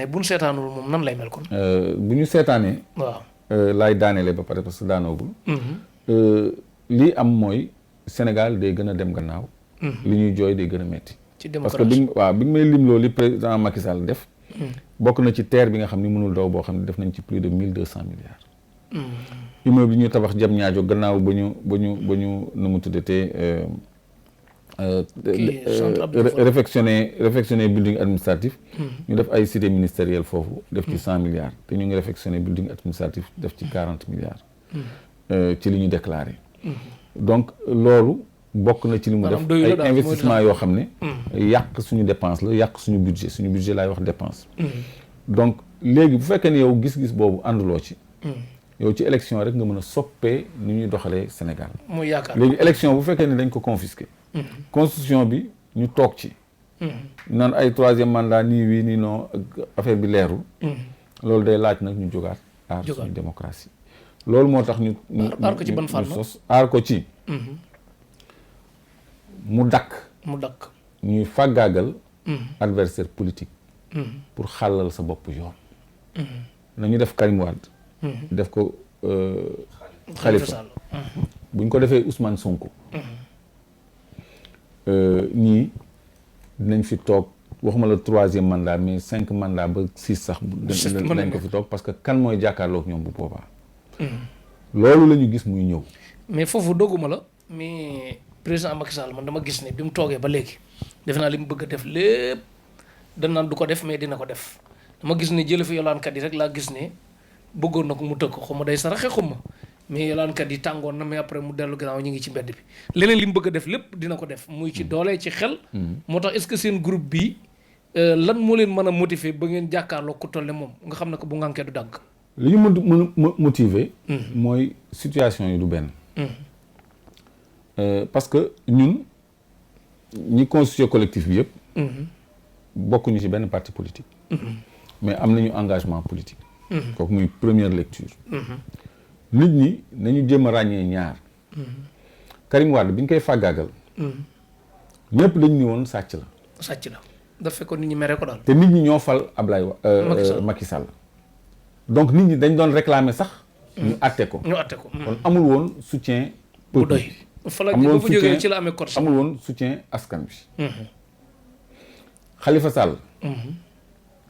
bu ñu seetaanul moom nan lay mel kon. bu ñu seetaanee. waaw laay daaneele ba pare parce que daanoogul. lii am mooy Sénégal day gën a dem gannaaw. li ñuy jooy day gën a metti. ci parce que bi nga may lim loolu li président Macky Sall def. bokk na ci terre bi nga xam ni mënul daw boo xam ne def nañ ci plus de 1200 milliards. immeuble bi ñu tabax jam ñaajo gannaaw ba ñu nu mu tuddatee. réfectionner building administratif. ñu def ay cité ministérielle foofu def ci 100 milliards te ñu ngi réfectionner building administratif def ci 40 milliards. ci li ñu déclaré. donc loolu bokk na ci li mu def ay investissement yoo xam ne. yàq suñu dépense la yàq suñu budget laay wax dépense. donc léegi bu fekkee ne yow gis-gis boobu ànduloo ci. yow ci élection rek nga mën a soppee ni ñuy doxalee Sénégal. mooy yaakaar léegi élection bu fekkee ne dañ ko confisqué. constitution bi ñu toog ci. naan ay troisième mandat nii wii nii non affaire bi leerul. loolu day laaj nag ñu jógaat aar suñu démocratie. loolu moo tax ñu aar ko ci ban fànn sos aar ko ci. mu dakk ñuy fàggaagal. adversaire politique. pour xàllal sa bopp yoon. nañu def Karim Wade. def ko Khalifa buñ ko defee Ousmane Sonko. ñii dinañ fi toog waxuma la 3e mandat mais 5 mandat ba 6 sax. dinañ ko fi toog parce que kan mooy jàkkaarloog ñoom bu boobaa. loolu la ñu gis muy ñëw. mais foofu dogguma la mais président Macky Sall man dama gis ne bi mu toogee ba léegi defe naa li mu bëgg a def lépp dañ naan du ko def mais dina ko def dama gis ne jële fi yolaankat yi rek laa gis ne bëggoon na ko mu tëgg ko xaw ma day saraxe xaw ma mais yalaankat yi tàngoon na mais après mu dellu gannaaw ñu ngi ci mbedd bi leneen li mu bëgg a def lépp dina ko def muy ci doole ci xel. moo tax est-ce que seen groupe bi lan moo leen mën a motiver ba ngeen jàkkaarloo ku toll ne moom nga xam ne que bu ngànkee du dànk. li ñu mën motiver. mooy situation yi du benn. parce que ñun ñi constitué collectif bi yëpp. bokkuñu ci benn parti politique. mais am nañu engagement politique. kooku muy première lecture. nit ñi nañu jéem a ràññee ñaar. Karim Wade bi ñu koy fàggaagal. ñëpp dañu ni woon sàcc la. sàcc la dafa fekkoon nit ñi mere ko daal. te nit ñi ñoo fal Ablaye Macky Sall. donc nit ñi dañ doon réclamer sax. ñu àtte ko. kon amul woon soutien. bu doy fa la ba fa jógee ci la amee code amul woon soutien askan bi. Khalifa Sall.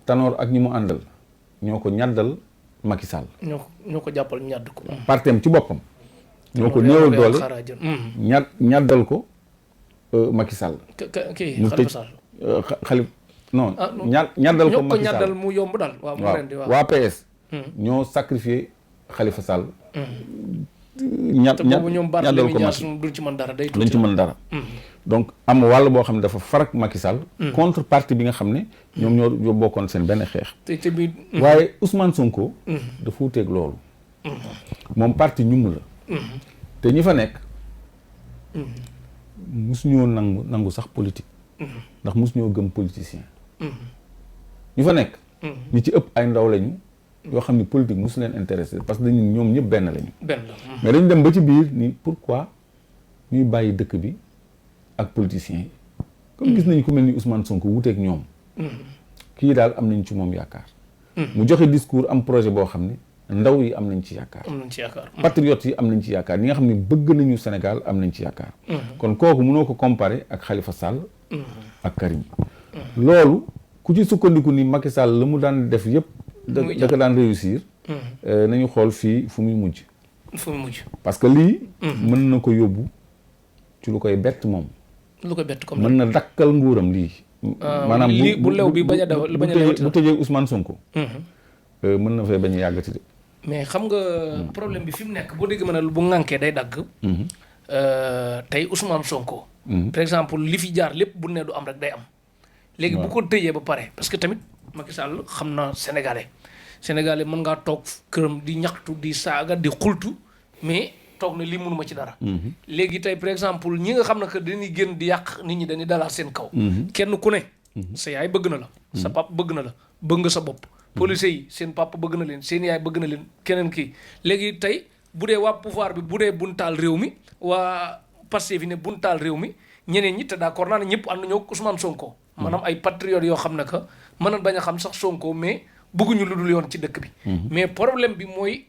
Tanor ak ñi mu àndal ñoo ko ñaddal Macky Sall. ñoo ko jàppal ñadd ko. partem ci boppam. ñoo ko néewal doole ñaddal ko Macky Sall. kii Khalifa Sall. non ñaddal ko Macky Sall ñaddal mu yomb daal. waaw mu leen di waa PS. ñoo sacrifié Khalifa Sall. ñaddal ko Macky duñ ci mën dara day duñ ci mën dara. donc am wàll boo xam ne dafa farak Macky Sall. contre parti bi nga xam ne. ñoom ñoo bokkoon seen benn xeex. waaye Ousmane Sonko. dafa wuteeg loolu. moom parti ñum la. te ñi fa nekk. musuñoo nangu sax politique. ndax musuñoo gëm politicien. ñu fa nekk. ñi ci ëpp ay ndaw lañu. yoo xam ni politique musu leen intéressé parce que dañu ñoom ñëpp benn lañu. mais dañu dem ba ci biir ni pourquoi ñuy bàyyi dëkk bi ak politiciens yi. comme gis nañu ku mel ni Ousmane Sonko wuteeg ñoom. kii daal am nañ ci moom yaakaar. mu joxe discours am projet boo xam ne ndaw yi am nañ ci yaakaar. patriotes yi am nañ ci yaakaar ñi nga xam ne bëgg nañu Sénégal am nañ ci yaakaar. kon kooku mënoo ko comparer ak Khalifa Sall. ak Karim. loolu ku ci sukkandiku ni Macky Sall la mu daan def yëpp. da ko daan réussir. nañu xool fii fu muy mujj. parce que lii. mën na ko yóbbu ci lu koy bett moom. lu koy bett comme mën na dakkal nguuram lii. maanaam bu lew bi bañ a lewati bu tëjee Ousmane Sonko. mën na fay bañ a yàggati de. mais xam nga problème bi fi mu nekk boo dégg ma ne bu ŋànkee day dagg. tey Ousmane Sonko. par exemple li fi jaar lépp bu ne du am rek day am. léegi bu ko tëjee ba pare parce que tamit Macky Sall xam na Sénégalais mën ngaa toog këram di ñaxtu di saaga di xultu mais toog na lii mënuma ci dara. léegi tey par exemple ñi nga xam ne que dañuy génn di yàq nit ñi dañuy dalaat seen kaw. kenn ku ne. sa yaay bëgg na la. sa papa bëgg na la bëgg nga sa bopp. policiers yi seen papa bëgg na leen seen yaay bëgg na leen keneen kii léegi tey bu dee waa pouvoir bi bu dee buñ taal réew mi waa Pastef fi ne buñ taal réew mi ñeneen ñi te d'accord naa ne ñëpp ànd ñoo Ousmane Sonko. maanaam ay patriotes yoo xam ne que mën na bañ a xam sax Sonko mais bëgguñu lu dul yoon ci dëkk bi. mais problème bi mooy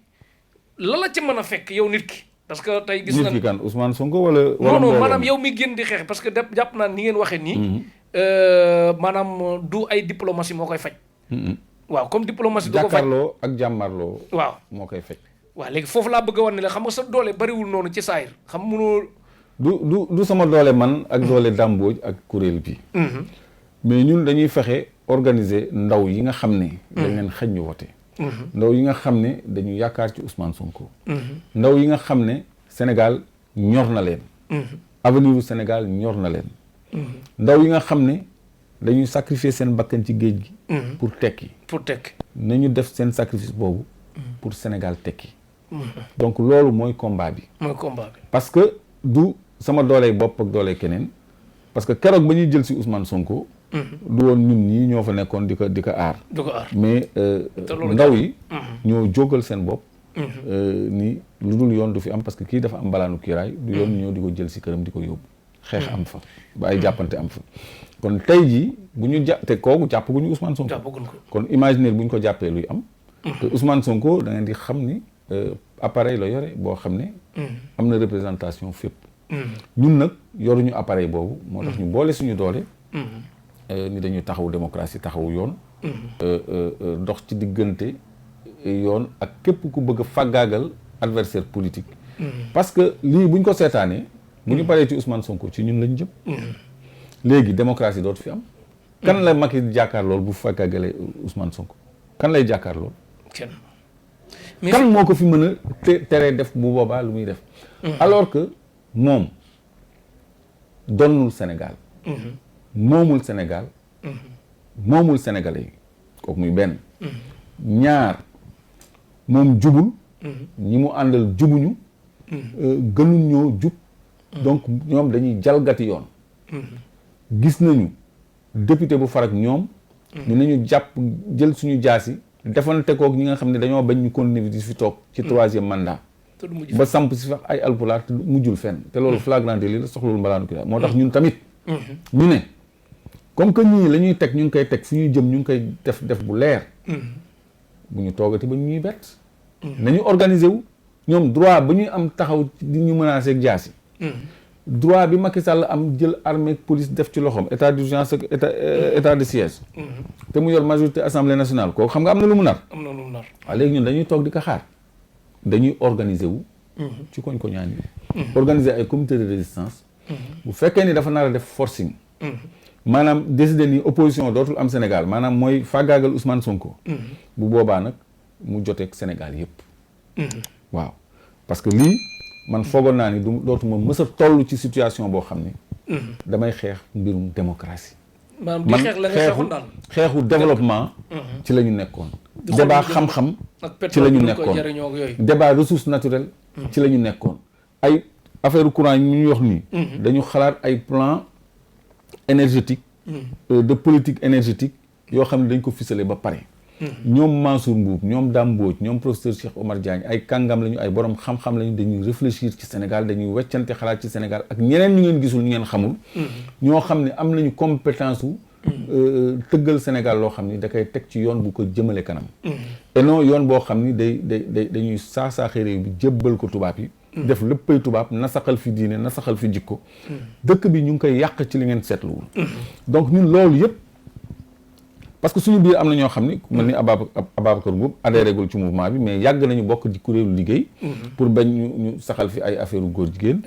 la ci mën a fekk yow nit ki. parce que tey gis na nit ki kan Ousmane Sonko wala. non maanaam yow mi génn di xeex parce que jàpp naa ni ngeen waxee nii. maanaam du ay diplomatie moo koy faj. waaw comme diplomatie du ko faj jàkkaarloo ak jàmmarloo. waaw moo koy faj. waaw léegi foofu laa bëgg a wan ne la xam nga sa doole bariwul noonu ci saayir xam munoo. du sama doole man ak doole dàmbooj ak kuréel bi. mais ñun dañuy fexe organiser ndaw yi nga xam ne. dañ leen xëñ ñu wote. ndaw yi nga xam ne dañu yaakaar ci Ousmane Sonko. ndaw yi nga xam ne Sénégal ñor na leen. avenir du Sénégal ñor na leen. ndaw yi nga xam ne dañuy sacrifier seen bakkan ci géej gi. pour tekki. nañu def seen sacrifice boobu. pour Sénégal tekki. donc loolu mooy combat bi. parce que du sama dooley bopp ak dooley keneen. parce que keroog ba ñuy jël si Ousmane Sonko. du woon ñun ñii ñoo fa nekkoon di ko aar. mais ndaw yi. ñoo jógal seen bopp. ni lu dul yoon du fi am parce que kii dafa am mbalaanu kiiraay. du yoon ñoo di ko jël si këram di ko yóbbu. xeex am fa ba ay jàppante am fa. kon tey jii bu ñu te kooku jàppaguñu Ousmane Sonko. kon imaginer bu ñu ko jàppee luy am. te Ousmane Sonko da ngeen di xam ni appareil la yore boo xam ne. am na représentation fépp. ñun nag yoruñu appareil boobu. moo tax ñu boole suñu doole. ni dañuy taxawu démocratie taxawu yoon. dox ci diggante yoon ak képp ku bëgg a faggaagal adversaire politique. parce que lii buñ ko seetaanee. bu ñu paree ci Ousmane Sonko ci ñun lañ jëm. léegi démocratie dootu fi am. kan la Macky jàkkaar lool bu faggaagalee Ousmane Sonko kan lay jàkkaar lool. kenn kan moo ko fi mën a teree def bu boobaa lu muy def alors que moom donnul Sénégal moomul Sénégal moomul Sénégalais yi kooku muy benn ñaar moom jubul ñi mu àndal jubuñu gënuñ ñoo jub donc ñoom dañuy jalgati yoon gis nañu député bu farak ñoom dinañu jàpp jël suñu jaasi defante kook ñi nga xam ne dañoo bañ ñu continuer di fi toog ci 3e mandat ba samp si fax ay alpulaar te mujjul fenn te loolu flagrant délit la soxlawul mbalaanu ki moo tax ñun tamit ñu ne comme que ñii la ñuy teg ñu ngi koy teg fu ñuy jëm ñu ngi koy def bu leer bu ñu toogati ba ñuy bett nañu organiser wu ñoom droit ba ñuy am taxaw di ñu menacer ak jaasi droit bi Macky Sall am jël armée police def ci loxoom état d'urgence ak état de siège te mu yor majorité assemblée nationale kooku xam nga am na lu mu nar waaw léegi ñun dañuy toog di ko xaar dañuy organiser wu ci koñ ko ñaan yi organiser ay comité de résistance bu fekkee ni dafa nar a def forcing maanaam décider ni opposition dootul am Sénégal maanaam mooy faagaagal Ousmane Sonko bu boobaa nag mu joteeg Sénégal yëpp waaw parce que lii man foogoon naa ni dootuma mës a toll ci situation boo xam ni damay xeex mbirum démocratie man xeexu développement ci la ñu nekkoon débat xam-xam ci la ñu nekkoon débat ressources naturelles ci la ñu nekkoon ay affaire courant yi ñu wax nii dañu xalaat ay plan énergétique de politique énergétique yoo xam ne dañ ko ficelé ba pare ñoom Mansour Mbuub ñoom Dame Mbodj ñoom professeur Cheikh Omar Diagne ay kàngam lañu ay borom xam-xam lañu dañuy réfléchir ci Sénégal dañuy weccante xalaat ci Sénégal ak ñeneen ñu ngeen gisul ñu ngeen xamul ñoo xam ne am nañu compétence u tëggal Sénégal loo xam ni da koy teg ci yoon bu ko jëmale kanam et non yoon boo xam ni dañuy saaxee réew bi jébbal ko tubaab yi def léppay tubaab nasaxal fi diine nasaxal fi jikko dëkk bi ñu ngi koy yàq ci li ngeen seetluwul donc ñun loolu yëpp parce que suñu biir am na ñoo xam ni ku mel ni Ababacar Mboup adhéré gul ci mouvement bi mais yàgg nañu bokk di kuréelu liggéey pour bañ ñu saxal fi ay affaire góor jigéen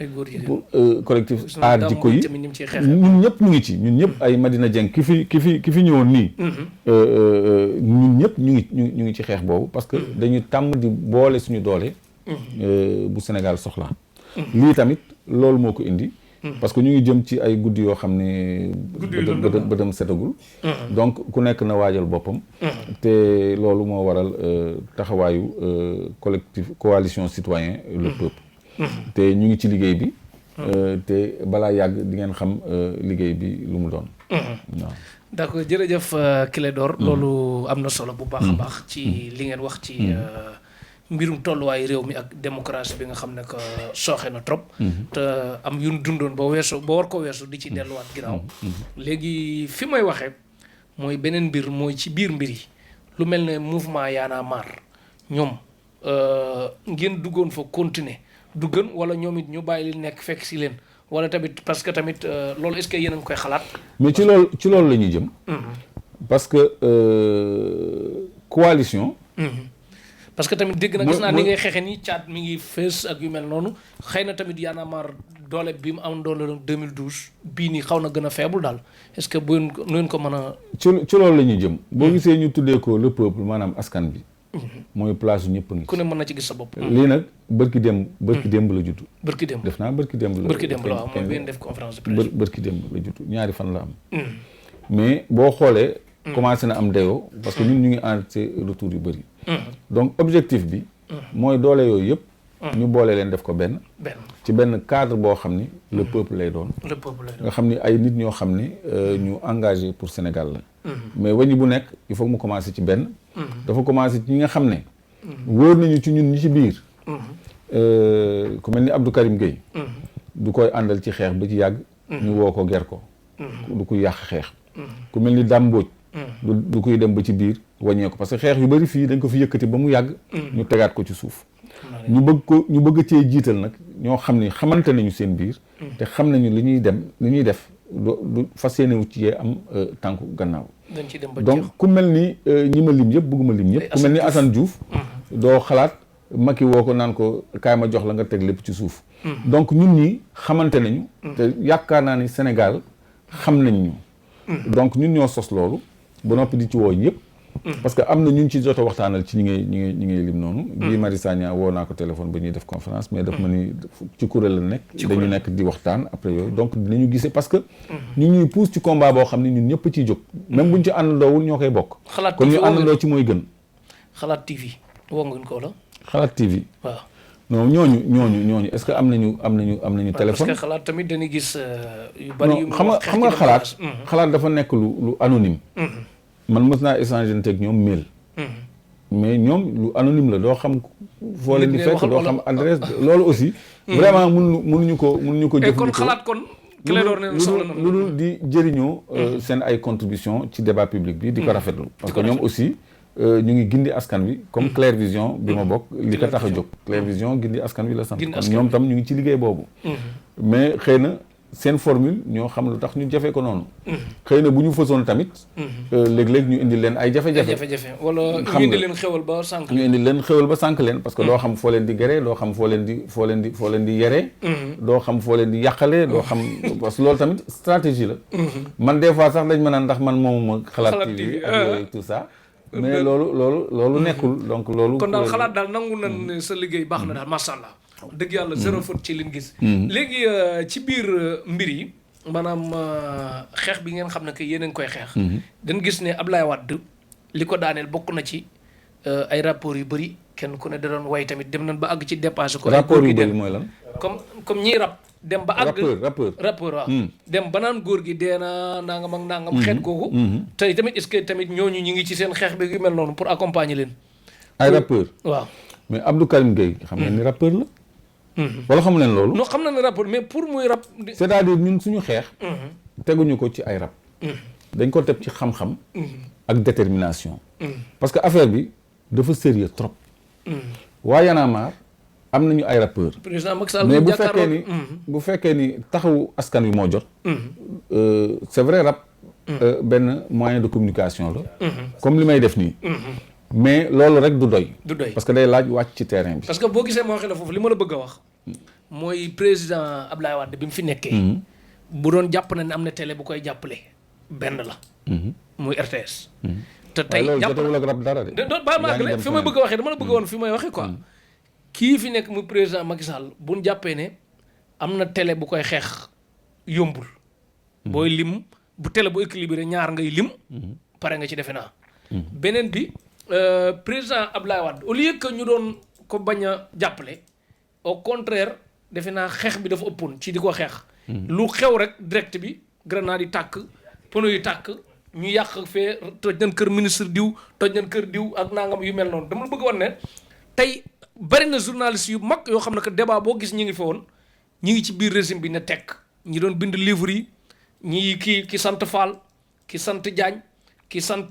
pour collectif aar jikko yi ñun ñëpp ñu ngi ci ñun ñëpp ay Madina Dieng ki fi ñëwoon nii ñun ñëpp ñu ngi ci xeex boobu parce que dañu tàmm di boole suñu doole bu Sénégal soxla lii tamit loolu moo ko indi parce que ñu ngi jëm ci ay guddi yoo xam ne bëtam setagul donc ku nekk na waajal boppam te loolu moo waral taxawaayu collectif coalition citoyen le peuple te ñu ngi ci liggéey bi te balaa yàgg di ngeen xam liggéey bi lu mu doon waaw d'accord jërëjëf Clédor loolu am na solo bu baax a baax ci li ngeen wax ci mbirum tolluwaayu réew mi ak démocratie bi nga xam ne que sooxe na trop te am yu ñu dundoon ba war ko weesu di ci delluwaat ginnaaw léegi fi may waxee mooy beneen mbir mooy ci biir mbir yi lu mel ne mouvement Y'en a marre ñoom ngeen duggoon fa continuer du gën wala ñoom it ñu bàyyi li nekk fekk si leen wala tamit parce que tamit loolu est-ce que yéen a ngi koy xalaat mais ci loolu la ñuy jëm parce que coalition parce que tamit dégg na gis naa ni ngay xeexe ni caat mi ngi fees ak yu mel noonu xëy na tamit Y'en a marre doole bi mu am doole 2012 bii nii xaw na gën a faible daal est-ce que bu ngeen ko mën a ci loolu la ñuy jëm boo gisee ñu tuddee ko le peuple maanaam askan bi mooy place yu ñëpp a ngi ku ne mën na ci gis sa bopp lii nag bërki démb la judd bërki démb def naa bërki démb la waaw mooy benn def conférence de presse bërki démb la judd ñaari fan la am mais boo xoolee commencé na am dayoo parce que ñun ñu ngi enregistré retour yu bëri donc objectif bi mooy doole yooyu yëpp ñu boole leen def ko benn ci benn cadre boo xam ni le peuple lay doon nga xam ni ay nit ñoo xam ni ñu engagé pour Sénégal la mais wañu bu nekk il faut mu commencé ci benn dafa commencé ci ñi nga xam ne wóor nañu ci ñun ñi ci biir ku mel ni Abdou Karim Gueye du koy àndal ci xeex ba ci yàgg ñu woo ko ger ko du koy yàq xeex ku mel ni Dame Mbodj du koy dem ba ci biir wàññee ko parce que xeex yu bari fii dañ ko fi yëkkati ba mu yàgg ñu tegaat ko ci suuf ñu bëgg cee jiital nag ñoo xam ni xamante nañu seen biir te xam nañu li ñuy def du fas yéene wu ci yee am tànku gannaaw donc ku mel ni ñi ma lim yëpp bëgguma lim ñëpp ku mel ni Assane Diouf doo xalaat Macky woo ko naan ko kaay ma jox la nga teg lépp ci suuf donc ñun ñi xamante nañu te yaakaar naa ni Sénégal xam nañ ñu donc ñun ñoo sos loolu ba noppi di ci woo ñëpp parce que am na ñu ci jot a waxtaanal ci ñi ngay lim noonu. Guy Marius Sagna woo naa ko téléphone ba ñuy def conférence mais daf ma ni ci kuréel la nekk. dañu nekk di waxtaan après yooyu donc dinañu gisee parce que. ñu ñuy pousse ci combat boo xam ne ñun ñëpp ciy jóg. même buñ ci àndandoowul ñoo koy bokk. xalaat kon ñu àndandoo ci mooy gën. Xalaat TV woo ngeen ko la. Xalaat TV. waaw. non ñooñu est-ce que am nañu téléphone. parce que xalaat tamit dañuy gis yu bari yu xam nga xalaat dafa nekk lu anonyme. man mës naa échanger teg ñoom mail. mais ñoom lu anonyme la doo xam foo leen di fekk doo xam adresse loolu aussi. vraiment mënuñu ko jëfandikoo. kon xalaat kon. ki lay door ne soxla na lu dul di jëriñoo. seen ay contribution ci débat public bi di ko rafetlu. parce que ñoom aussi ñu ngi gindi askan wi comme Claire Vision bi ma bokk li ko tax a jóg. Claire Vision gindi askan wi la sant. kon ñoom tam ñu ngi ci liggéey boobu. mais xëy na. seen formule ñoo xam lu tax ñu jafe ko noonu. xëy na bu ñu fësoon tamit. léeg-léeg ñu indi leen ay jafe-jafe. wala ñu indi leen xewal ba sànq. ñu indi leen xewal ba sànq leen parce que doo xam foo leen di géré doo xam foo leen di yere. doo xam foo leen di yàqale doo xam parce que loolu tamit stratégie la. man des fois sax dañ ma naan ndax man moom Xalaat TV ak tout ça. mais loolu nekkul donc loolu. kon daal xalaat daal nangu nañ sa liggéey baax na daal macha allah. dëgg yàlla zéro faute ci liñ gis. léegi ci biir mbir yi maanaam xeex bi ngeen xam ne que yéen a ngi koy xeex. dañ gis ne Ablaye Wade li ko daaneel bokk na ci ay rapports yu bëri kenn ku ne da doon way tamit dem nañ ba àgg ci dépassé ko. rapport yu bëri mooy lan. comme ñiy rap dem ba àgg. rappeur waaw. dem ba naan góor gi dee na nangam ak nangam. xeet googu. tey tamit est-ce que tamit ñooñu ñu ngi ci seen xeex bi yu mel noonu pour accompagner leen. ay rappeur waaw. mais Abdou Karim Gueye xam ngeen ni rappeur la. wala xamu leen loolu. non xam na ne rapport mais pour muy rap. c'est-à-dire ñun suñu xeex. teguñu ko ci ay rap. dañ ko teg ci xam-xam. ak détermination. parce que affaire bi dafa sérieux trop. waa Y'en a marre am nañu ay rappeurs. président Macky Sall mais bu fekkee ni taxawu askan wi moo jot. c'est vrai rap. benn moyen de communication la. comme li may def nii. mais loolu rek du doy. parce que day laaj wàcc ci terrain bi. parce que boo gisee moo xel foofu li ma la bëgg a wax. mooy président Abdoulaye Wade bi mu fi nekkee. bu doon jàpp na ne am na télé bu koy jàppale benn la. muy RTS. te tey jàpp na loolu rab dara de. ba maagale fi may bëgg a waxee dama la bëgg a woon fi may waxee quoi. kii fi nekk muy président Macky Sall bu ñu jàppee ne am na télé bu koy xeex yombul. booy lim bu télé bu équilibré ñaar ngay lim. pare nga ci defe naa. beneen bi. président Abdoulaye Wade au lieu que ñu doon ko bañ a jàppale au contraire defe naa xeex bi dafa ëppoon ci di ko xeex. lu xew rek direct bi grenade yi tàkk pono yi tàkk ñu yàq fee toj nañ kër ministre diw toj nañ kër diw ak nangam yu mel noonu dama la bëgg woon ne tey bari na journaliste yu mag yoo xam ne que débat boo gis ñi ngi fa woon ñi ngi ci biir régime bi ne tekk ñi doon bind livre yi ñi ki sant Fall ki sant Diagne. ki sant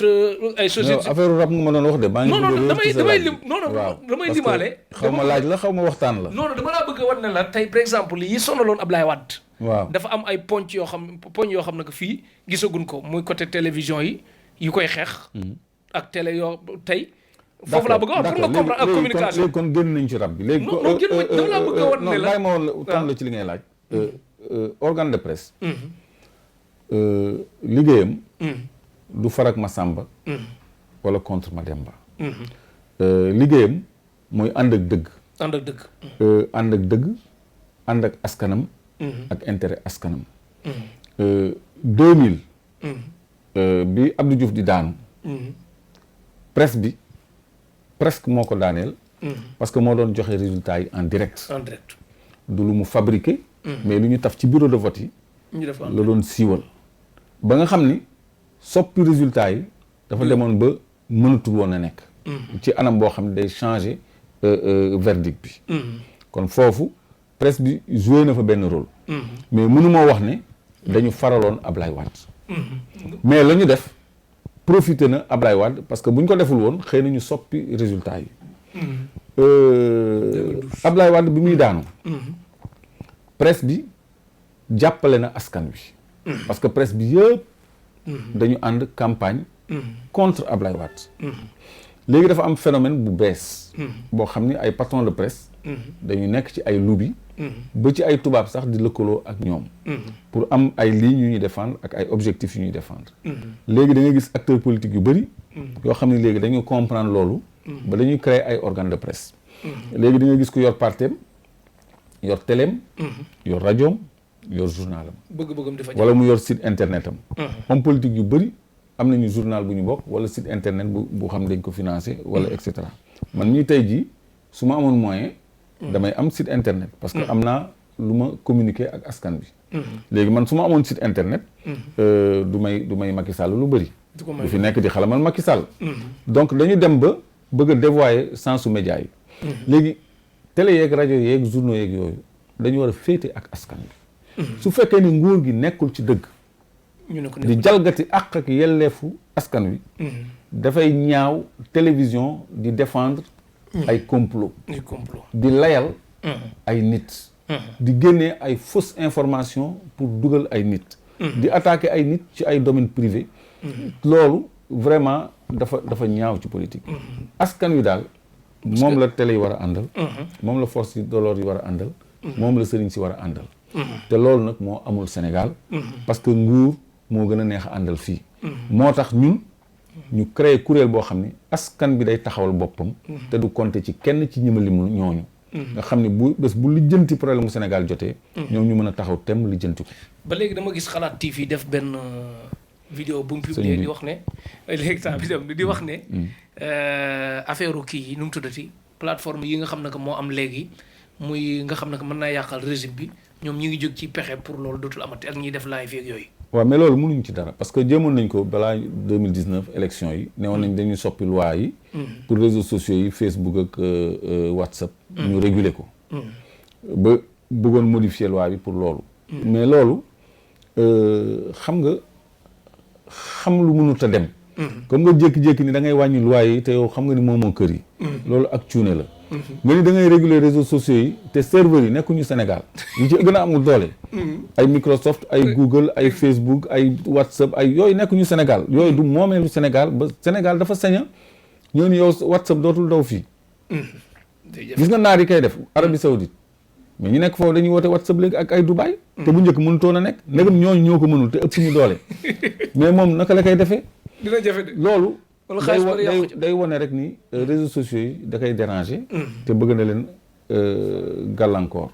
ay société affaire rap nga ma doon wax de. maa ngi damay lim damay limaale. xaw ma laaj la xaw ma waxtaan la. non dama laa bëgg a wan ne la tey par exemple yi sonaloon Ablaye Wade. waaw dafa am ay poñ yoo xam ne que fii gisaguñ ko muy côté télévision yi yu koy xeex. ak télé yoo tey. foofu laa bëgg a wax pour nga comprendre ak communication. léegi kon génn nañ ci rap bi léegi. non dama laa bëgg a wan ne la bàyyi ma woon la la ci li ngay laaj. organe de presse. liggéeyam. du farak ma Samba. wala contre ma Demba. liggéeyam mooy ànd ak dëgg. ànd ak dëgg. ànd ak dëgg ànd ak askanam. ak intérêt askanam. 2000. bi Abdou Diouf di daanu. presse bi presque moo ko daaneel. parce que moo doon joxe résultats yi en direct. en direct. du lu mu fabriqué. mais lu ñu taf ci bureau de vote yi. ñu def la doon siiwal. ba nga xam ni. soppi résultat yi dafa demoon ba mënatul woon a nekk. ci anam boo xam ne day changer verdict bi. kon foofu presse bi joué na fa benn rôle. mais mënuma wax ne dañu faraloon Ablaye Wade. mais la ñu def profité na Ablaye Wade parce que bu ñu ko deful woon xëy na ñu soppi résultat yi. Ablaye Wade bi muy daanu. presse bi jàppale na askan wi. parce que presse bi yëpp. dañu ànd campagne. contre Ablaye Wade. léegi dafa am phénomène bu bees boo xam ni ay patron de presse dañu nekk ci ay lobby ba ci ay tubaab sax di lëkkaloo ak ñoom pour am ay lignes yu ñuy défendre ak ay objectifs yu ñuy défendre léegi da ngay gis acteurs politiques yu bëri yoo xam ne léegi dañu comprendre loolu ba dañuy créer ay organes de presse léegi da ngay gis ku yor partem yor téléem yor rajoom yor journalam bëgg-bëggam dafa wala mu yor site internet am homme politique yu bëri am nañu journal bu ñu bokk wala site internet bu xam dañ ko financé wala et cetera man mii tey jii su ma amoon moyen damay am site internet parce que am naa lu ma communiquer ak askan bi léegi man su ma amoon site internet du may Macky Sall lu bëri du fi nekk di xalamal Macky Sall donc dañu dem ba bëgg a dévoyer sensu média yi léegi télé yeeg rajo yeeg journaux yeeg yooyu dañu war a féete ak askan bi su fekkee ni nguur gi nekkul ci dëgg di jalgati àq ak yelleefu askan wi dafay ñaaw télévision di défendre ay complot di layal ay nit di génnee ay fausse information pour dugal ay nit di attaquer ay nit ci ay domaine privé loolu vraiment dafa ñaaw ci politique askan wi daal moom la télé yi war a àndal moom la force de l'ordre yi war a àndal moom la sëriñ si war a àndal te loolu nag moo amul Sénégal parce que nguur moo gën a neex a àndal fii moo tax ñun ñu créé kuréel boo xam ne askan bi day taxawal boppam te du compter ci kenn ci ñima limu ñooñu nga xam ne bu bés bu lijjanti problème mu Sénégal jotee ñoom ñu mën a taxaw tem lijjanti ko ba léegi dama gis Xalaat TV def benn vidéo bu mu publié di wax ne léegi temps bi dem di wax ne affaire kii yi nu mu tuddati plateforme yi nga xam ne que moo am léegi muy nga xam ne que mën naa yàqal régime bi ñoom ñi ngi jóg ci pexe pour loolu dootul amati ak ñiy def live yeeg yooyu waaw mais loolu mënuñ ci dara parce que jéemoon nañ ko balaa 2019 élection yi newoon nañ dañuy soppi loi yi pour réseaux sociaux yi Facebook ak WhatsApp ñu réguler ko ba bëggoon modifier loi bi pour loolu mais loolu xam lu mënut a dem comme nga jékki-jékki ni da ngay wàññi loi yi te yow xam nga ni moomoo kër yi loolu ak cuune la nga ni da ngay réguler réseaux sociaux yi te serveurs yi nekkuñu Sénégal yi ci gën a amul doole ay Microsoft ay Google ay Facebook ay WhatsApp ay yooyu nekkuñu Sénégal yooyu du moomeelu Sénégal ba Sénégal dafa saña ñoo ni yow WhatsApp dootul daw fii gis nga naar yi koy def Arabie Saoudite mais ñu nekk foofu dañuy woote WhatsApp léegi ak ay Dubaï te bu njëkk mënutoon a nekk ndegam ñooñu ñoo ko mënul te ëpp suñu doole mais moom naka la koy defee dina jafe de loolu day wane rek ni réseaux sociaux yi da koy déranger te bëgg na leen gàllankoor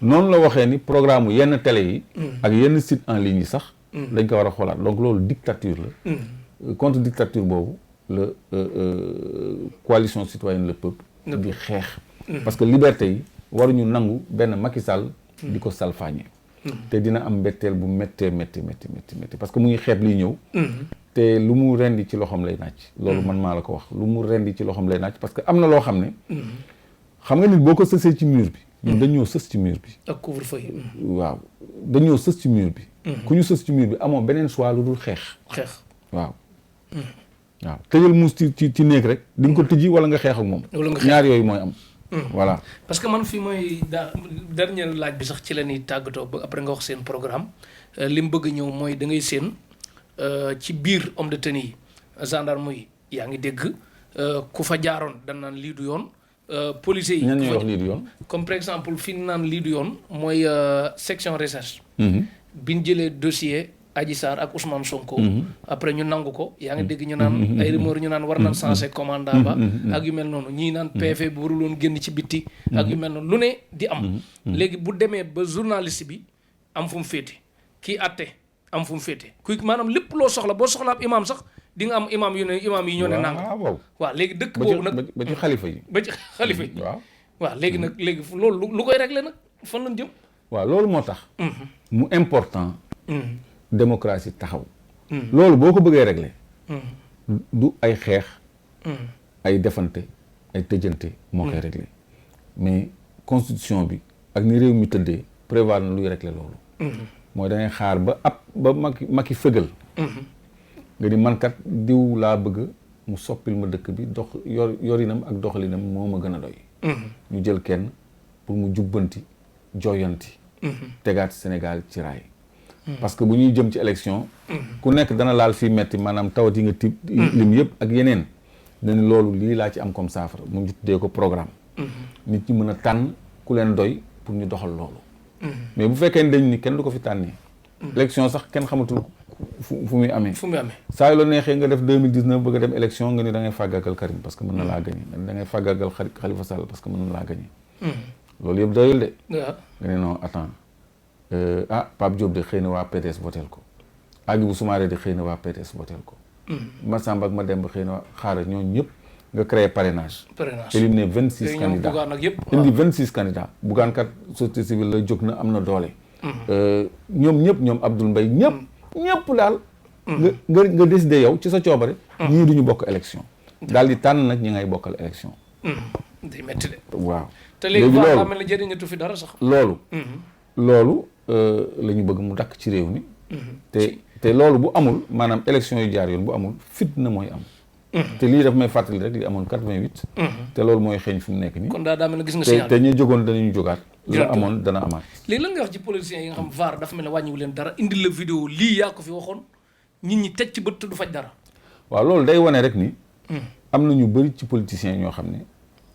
noonu la waxee ni programme yenn télé yi ak yenn site en ligne yi sax dañ ko war a xoolaat donc loolu dictature la contre dictature boobu la coalition citoyenne le peuple di xeex parce que liberté yi waruñu nangu benn Macky Sall di ko salfaañe te dina am mbetteel bu méttee métti parce que mu ngi xeeb liy ñëw te lu mu rendi ci loxoom lay nàcc loolu man maa la ko wax lu mu rendi ci loxoom lay nàcc parce que am na loo xam ne xam nga nit boo ko sësee ci mur bi ñun dañoo sës ci mur bi ak couvre-feu waaw dañoo sës ci mur bi ku ñu sës ci mur bi amoo beneen choix lu dul xeex waaw tëjal muus ci néeg rek di nga ko tëji wala nga xeex ak moom ñaar yooyu mooy am voilà parce que man fi mooy dernier laaj bi sax ci la ñuy tàggatoo ba après nga wax seen programme li mu bëgg ñëw mooy da ngay seen ci biir homme de tenue yi gendarme yi yaa ngi dégg ku fa jaaroon dan naan lii du yoon policiers yi ñan ñuy wax lii du yoon comme par exemple fi naan lii du yoon mooy section recherche bi ñu jëlee dossier Adji Sarr ak Ousmane Sonko après ñu nangu ko yaa ngi dégg ñu naan ay rumeur ñu naan war nañ changer commandant ba ak yu mel noonu ñii naan PV bu waruloon génn ci bitti ak yu mel noonu lu ne di am léegi bu demee ba journaliste bi am fu mu féete kii atte am fu mu féete kuy maanaam lépp loo soxla boo soxla ab imaam sax di nga am imaam yu ne imaam yi ñoo ne nanga waaw léegi dëkk boobu nag ba ci xalifa yi waaw léegi nag léegi loolu lu koy régler nag fan lañ jëm waaw loolu moo tax mu important démocratie taxaw loolu boo ko bëggee régler du ay xeex ay defante ay tëjante moo koy régler mais constitution bi ak ni réew mi tëddee prévoir na luy régler loolu mooy da ngay xaar ba Macky fëgal nga ni mankat diw laa bëgg mu soppil ma dëkk bi dox yorinam ak doxalinam moo ma gën a doy ñu jël kenn pour mu jubbanti joyanti tegaat Sénégal ci raay parce que bu ñuy jëm ci élection ku nekk dana laal fii metti maanaam tawat yi nga lim yëpp ak yeneen dañu loolu lii laa ci am comme saafara mu ngi tuddee ko programme. nit ñi mën a tànn ku leen doy pour ñu doxal loolu. mais bu fekkee ne dañ ni kenn du ko fi tànnee. élection sax kenn xamatul fu muy amee. saa yu la neexee nga def 2019 bëgg a dem élection nga ni da ngay fàggaagal Karim parce que mën na laa gagné da ngay fàggaagal Khalifa Sall parce que mën na laa gagné. loolu yëpp doyul de. nga ne non attends Pape Diop de xëy na waa PDS votel ko Hadjibou Soumaré de xëy na waa PDS votel ko. Massamba ak Mademba xëy na xaaral ñooñu ñëpp nga créé parrainage. éliminer 26 candidats indi 26 candidats Bougane kat société civile la jóg na am na doole. ñoom ñëpp ñoom Abdoul Mbaye ñëpp daal. nga décider yow ci sa coobare. ñii duñu bokk élection. daal di tànn nag ñi ngay bokkal élection. day métti de. waaw te léegi loolu mel na jëriñatu fi dara sax. loolu la ñu bëgg mu dakk ci réew mi. te loolu bu amul maanaam élection yu jaar yoon bu amul fitna mooy am. te lii daf may fàttali rek li amoon 88. te loolu mooy xeeñ fi mu nekk nii. kon daa mel ne gis nga signal te ñi jógoon danañu jógaat. la amoon dana amaat. léegi lan nga wax ci politiciens yi nga xam VAR dafa mel ne wàññiwu leen dara indi la vidéo lii yaa ko fi waxoon nit ñi teg ci bët te du faj dara. waaw loolu day wane rek ni. am na ñu bëri ci politiciens ñoo xam ne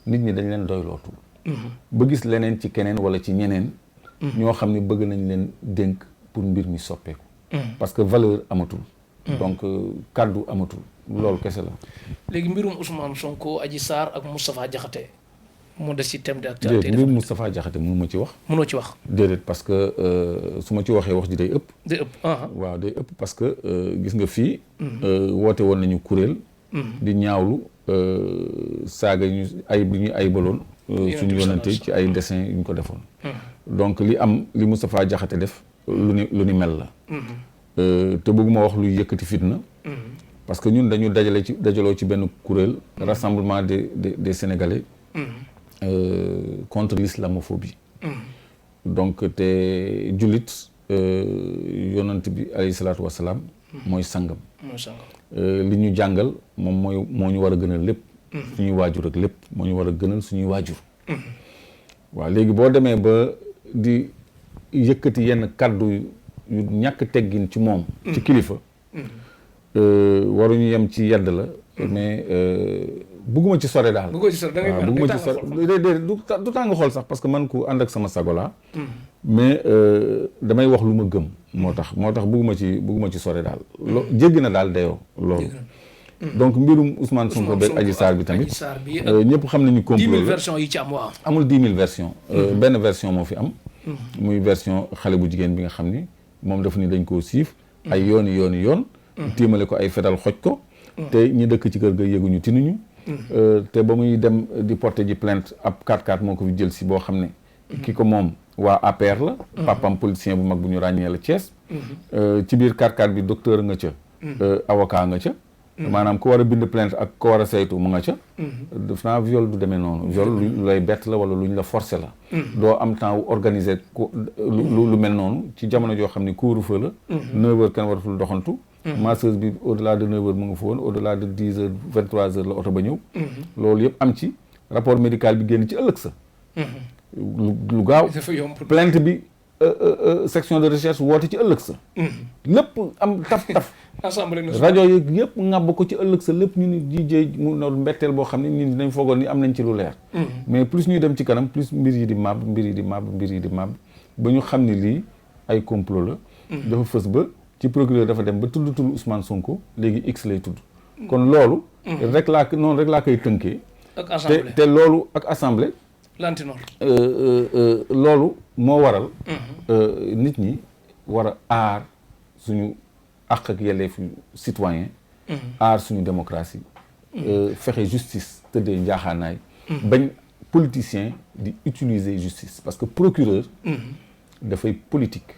nit ñi dañ leen doylootul. ba gis leneen ci keneen wala ci ñeneen. ñoo xam ne bëgg nañ leen dénk pour mbir mi soppeeku. parce que valeur amatul. donc kàddu amatul. loolu kese la. léegi mbirum Ousmane Sonko Adji Sarr ak Moustapha Diakhaté moo des ci thème d'actualité. déedéet mbirum Moustapha Diakhaté mënu ma ci wax. mënoo ci wax. déedéet parce que su ma ci waxee wax ji day ëpp. day ëpp waaw day ëpp parce que gis nga fii. woote woon nañu kuréel. di ñaawlu saaga ñu ayib bi ñu ayibaloon. suñu yonante ci ay dessin yu ñu ko defoon. donc li Moustapha Diakhaté def. lu ni mel la. te bëgguma wax luy yëkkati fitna. parce que ñun dañu dajaloo ci benn kuréel. rassemblement des Sénégalais. contre l'islamophobie. donc te jullit yonant bi alayhi salaatu wasalaam. mooy sangam. li ñu jàngal moom moo ñu war a gënal lépp. suñuy waajur ak lépp moo ñu war a gënal suñuy waajur. waaw léegi boo demee ba di yëkkati yenn kàddu yu ñàkk teggin ci moom. ci kilifa. waruñu yem ci yedd la. mais bugguma ci sore daal. bugguma ci sore da ngay bugguma ci sore du tàng xool sax parce que man ku ànd ak sama sago laa. mais damay wax lu ma gëm. moo tax bugguma ci sore daal. jéggi na daal dayoo loolu. donc mbirum Ousmane Sonko beeg Adji Sarr bi tamit. ñëpp xam nañu complot la 10 000 versions yi ci am waaw. amul 10 000 versions. benn version moo fi am. muy version xale bu jigéen bi nga xam ni moom dafa ni dañ koo siif. ay yoon. tiimale ko ay fetal xoj ko. te ñi dëkk ci kër ga yëguñu tinuñu. te ba muy dem di porter ji plainte ab 4x4 moo ko fi jël si boo xam ne. ki ko moom waa APR la. papam politicien bu mag bu ñu ràññee la Thiès. ci biir 4x4 bi docteur nga ca. avocat nga ca. maanaam ku war a bind plainte ak ku war a saytu mu nga ca. def naa viol du demee noonu viol lu lay bett la wala lu ñu la forcer la. doo am temps wu organiser lu mel noonu ci jamono joo xam ne couvre-feu la. 9h kenn waratul doxantu. masseuse bi au delà de 9h mu nga fa woon au delà de 10h 23h la oto ba ñëw. loolu yëpp am ci rapport médical bi génn ci ëllëg sa. lu gaaw plainte bi section de recherche woote ci ëllëg sa. lépp am taf. rajo yi yëpp ŋàbb ko ci ëllëg sa lépp ñu ni jijee mu noonu mbetteel boo xam ne ñun dañ foogoon ni am nañ ci lu leer. mais plus ñuy dem ci kanam plus mbir yi di màbb ba ñu xam ni lii ay complot la. dafa fës ba ci procureur dafa dem ba tuddutul Ousmane Sonko léegi X lay tudd. kon loolu. rek laa koy tënkee. ak assemblée te loolu ak assemblée. lantinoor. loolu moo waral. nit ñi war a aar suñu àq ak yelleefu citoyen. aar suñu démocratie. fexe justice tëddee njaaxaanaay. bañ politicien di utiliser justice parce que procureur. dafay politique.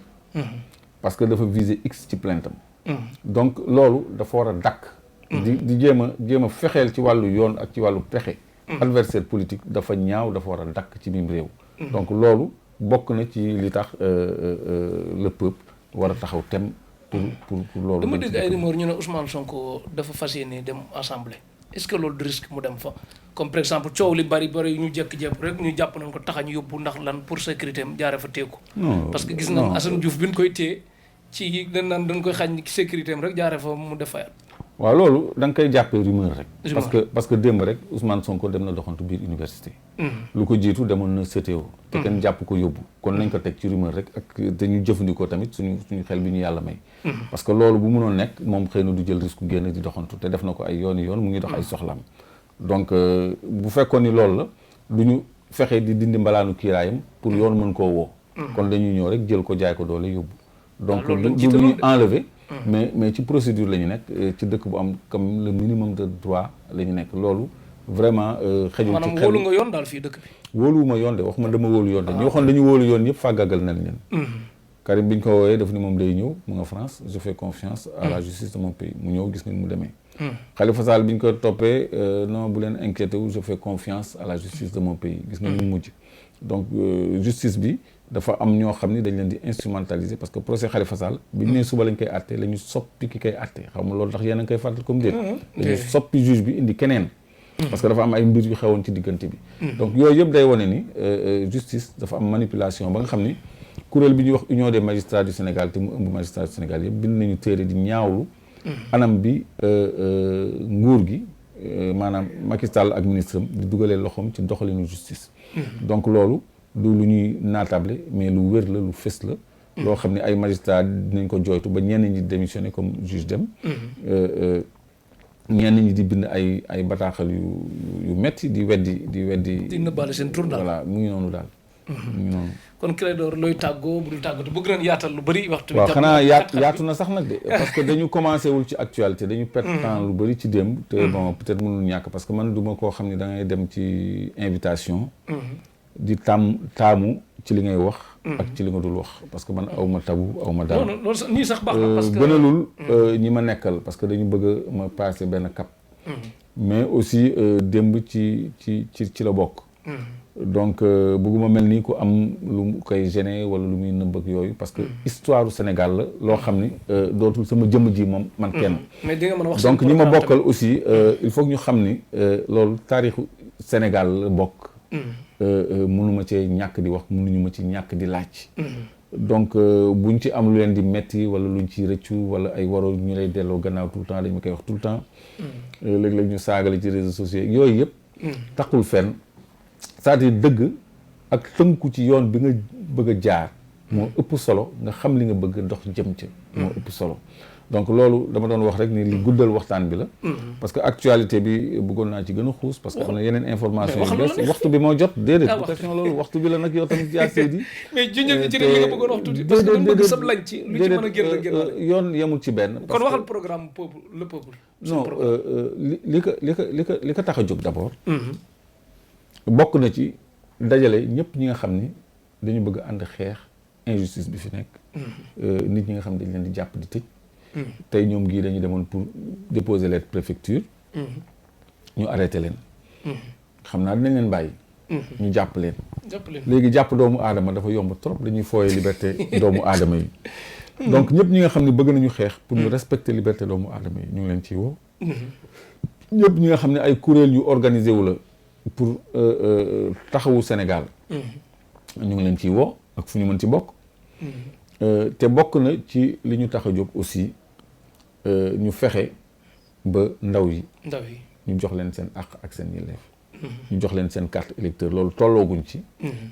parce que dafa viser X ci plainte am. donc loolu dafa war a dakk. di jéem a fexeel ci wàllu yoon ak ci wàllu pexe. adversaire politique dafa ñaaw dafa war a dakk ci biir réew. donc loolu bokk na ci li tax le peuple war a taxaw tem pour loolu. dama dégg ay rumeur ñu ne Ousmane Sonko dafa fas yéene dem assemblée est-ce que loolu de risque mu dem fa comme par exemple coow li bari ñu jékki-jékki rek ñu jàpp nañ ko taxañ yóbbu ndax lan pour sécurité am jaare fa téye ko. parce que gis nga Assane Diouf bi ñu koy téye ci dañ koy xañ sécurité am rek jaare fa mu def fa. waaw loolu da nga koy jàppee rumeur rek. parce que démb rek Ousmane Sonko dem na doxantu biir université. lu ko jiitu demoon na CTO. te kenn jàpp ko yóbbu. kon nañ ko teg ci rumeur rek ak te ñu jëfandikoo tamit suñu xel bi ñu yàlla may. parce que loolu bu mënoon nekk moom xëy na du jël risque génn di doxantu te def na ko ay yoon mu ngi dox ay soxlaam. donc bu fekkoon ni loolu la du ñu fexe di dindi mbalaanu kiiraayam pour yoon mën koo woo. kon dañuy ñëw rek jël ko jaay ko doole yóbbu. donc du ñu enlever. mais ci procédure la ñu nekk ci dëkk bu am comme le minimum de droit la ñu nekk loolu vraiment xëjul ci xel. maanaam wóolu nga yoon daal fii dëkk bi. wóoluwuma yoon de waxuma dama wóolu yoon de ñu waxoon dañu wóolu yoon yëpp fàggagal nañ leen. Karim bi ñu ko woowee daf ni moom day ñëw mu nga France je fais confiance à la justice de mon pays mu ñëw gis nga mu demee. Khalifa Sall bi ñu ko toppee non bu leen inquiété wu je fais confiance à la justice de mon pays gis nga mu mujj. donc justice bi dafa am ñoo xam ni dañ leen di instrumentaliser parce que procès Khalifa Sall bi ñu nee suba lañ koy àtte la ñu soppi ki koy àtte xam nga loolu tax yéen a ngi koy fàttali comme déet dañu soppi juge bi indi keneen parce que dafa am ay mbir yu xewoon ci diggante bi donc yooyu yëpp day wane ni justice dafa am manipulation ba nga xam ni kuréel bi ñuy wax union des magistrats du Sénégal te mu ëmb magistrats du Sénégal yëpp bind nañu téere di ñaawlu anam bi nguur gi maanaam Macky Sall ak ministre am di dugalee loxoom ci doxalinu justice donc loolu du lu ñuy naatable mais lu wér la lu fës la loo xam ne ay magistrat dinañ ko jooytu ba ñenn ñi démissionné comme juge Dème ñenn ñi di bind ay bataaxal yu metti di weddi di nëbbaale seen tur daal voilà mu ngi noonu daal mu ngi noonu kon Clédor looy tàggoo bu dul tàggatu bëgg nañ yaatal lu bëri waxtu bi waaw xanaa yaatu na sax nag de parce que dañu commencé wul ci actualité dañu perte temps lu bëri ci démb te bon peut-être mënul ñàkk parce que man du ma koo xam ne da ngay dem ci invitation di taamu ci li ngay wax ak ci li nga dul wax parce que man aw ma tabu aw ma dara loolu nii sax baax na parce que gënalul ñi ma nekkal parce que dañu bëgg ma passer benn cap mais aussi démb ci la bokk donc bëgguma mel ni ku am lu koy gêner wala lu muy nëbb ak yooyu parce que histoire du Sénégal la loo xam ni dootul sama jëmm ji moom man kenn mais di nga mën a wax donc ñi ma bokkal aussi il faut que ñu xam ni loolu taarixu Sénégal la bokk mënuma cee ñàkk di wax mënuñu ma ci ñàkk di laaj donc buñ ci am lu leen di metti wala luñ ci rëccu wala ay waroo ñu lay delloo gannaaw tout le temps dañ ma koy wax tout le temps léeg-léeg ñu saagale ci réseaux sociaux yooyu yëpp taxul fenn c'est-à-dire dëgg ak tënku ci yoon bi nga bëgg a jaar moo ëpp solo nga xam li nga bëgg dox jëm ca moo ëpp solo donc loolu dama doon wax rek ni li guddal waxtaan bi la parce que actualité bi bëggoon naa ci gën a xuus parce que am na yeneen information yu bees waxtu bi moo jot déedéet bu question loolu waxtu bi la nag yow tamit yaa seedi mais junjë ci rek li nga bëggoon wax tuuti parce que dama bëgg sab lañ ci lu ci mën a génn yoon yemul ci benn kon waxal programme peuple le peuple non li ko tax a jóg d'abord bokk na ci dajale ñëpp ñi nga xam ni dañu bëgg ànd xeex injustice bi fi nekk nit ñi nga xam ne dañ leen di jàpp di tëj tey ñoom gii dañu demoon pour déposer lettre préfecture ñu arrêté leen xam naa dinañ leen bàyyi ñu jàpp leen léegi jàpp doomu aadama dafa yomb trop dañuy fooye liberté doomu aadama yi donc ñëpp ñi nga xam ne bëgg nañu xeex pour ñu respecter liberté doomu aadama yi ñu ngi leen ciy woo ñëpp ñi nga xam ne ay kuréel yu organisé wu la pour taxawu Sénégal ñu ngi leen ciy woo ak fu ñu mën ci bokk te bokk na ci li ñu tax a jóg aussi ñu fexe ba ndaw yi ñu jox leen seen àq ak seen yelleef ñu jox leen seen carte électeur loolu tollooguñ ci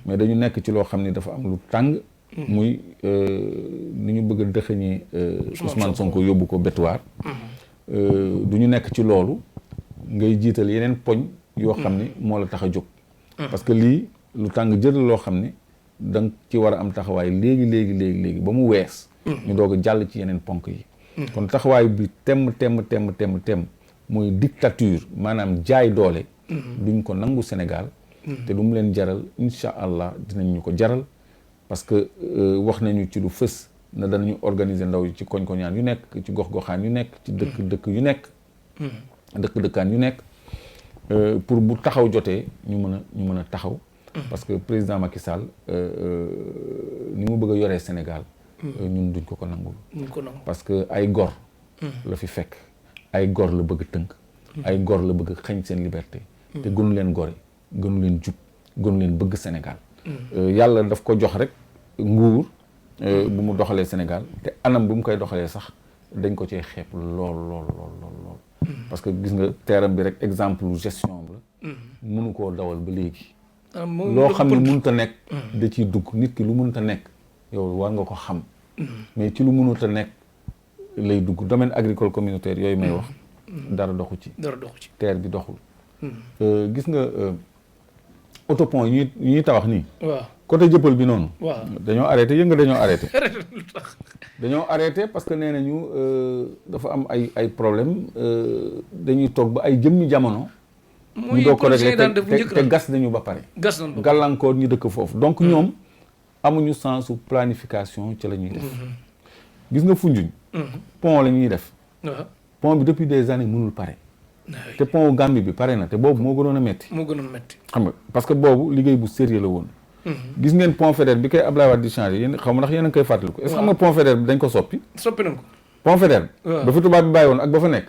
mais dañu nekk ci loo xam ni dafa am lu tàng muy ni ñu bëgg a dëxëñee Ousmane Sonko yóbbu ko bétuwaar du ñu nekk ci loolu ngay jiital yeneen poñ yoo xam ni moo la tax a jóg parce que lii lu tàng jër loo xam ni danga ci war a am taxawaay léegi ba mu wees ñu doog a jàll ci yeneen ponk yi kon taxawaay bi temm mooy dictature maanaam jaay doole duñ ko nangu Sénégal te lu mu leen jaral incha allah dinañ ñu ko jaral parce que wax nañu ci lu fës na danañu organiser ndaw yi ci koñ-koñaan yu nekk ci gox-goxaan yu nekk ci dëkk yu nekk dëkkaan yu nekk pour bu taxaw jotee ñu mën a taxaw parce que président Macky Sall ni mu bëgg a yoree Sénégal ñun duñ ko nangul parce que ay gor la fi fekk ay gor la bëgg tënk ay gor la bëgg xañ seen liberté te gënu leen gore gënu leen jub gënu leen bëgg Sénégal yàlla daf ko jox rek nguur bu mu doxalee Sénégal te anam bu mu koy doxalee sax dañ ko cee xeeb lool. parce que gis nga teeram bi rek exemple gestion la. mënu koo dawal ba léegi. loo xam ne mënut a nekk. da ciy dugg nit ki lu mënut a nekk yow war nga ko xam. mais ci lu mënut a nekk lay dugg domaine agricole communautaire yooyu may wax. dara doxu ci. terre bi doxul. gis nga autopont yi ñuy tabax nii. waaw côté jëppal bi noonu. waaw dañoo arrêté yënga dañoo arrêté. lu tax. dañoo arrêté parce que nee nañu dafa am ay problème dañuy toog ba ay jëmmi jamono. ñu doog ko réglé te gas nañu ba pare. gas nañu ba pare gàllankoor ñu dëkk foofu. donc ñoom amuñu sens su planification ci la ñuy def. gis nga Foundiougne. pont la ñuy def. pont bi depuis des années mënul pare. te pont Gambie bi pare na te boobu moo gënoon a metti. xam nga parce que boobu liggéey bu sérieux la woon. gis ngeen pont Faidherbe bi koy Abdoulaye Wade di changé yéen xaw ma ndax yéen a ngi koy fàttaliku. est-ce que xam nga pont Faidherbe bi dañ ko soppi. soppi nañ ko. pont Faidherbe. ba fi tubaab bi bàyyi woon ak ba fa nekk.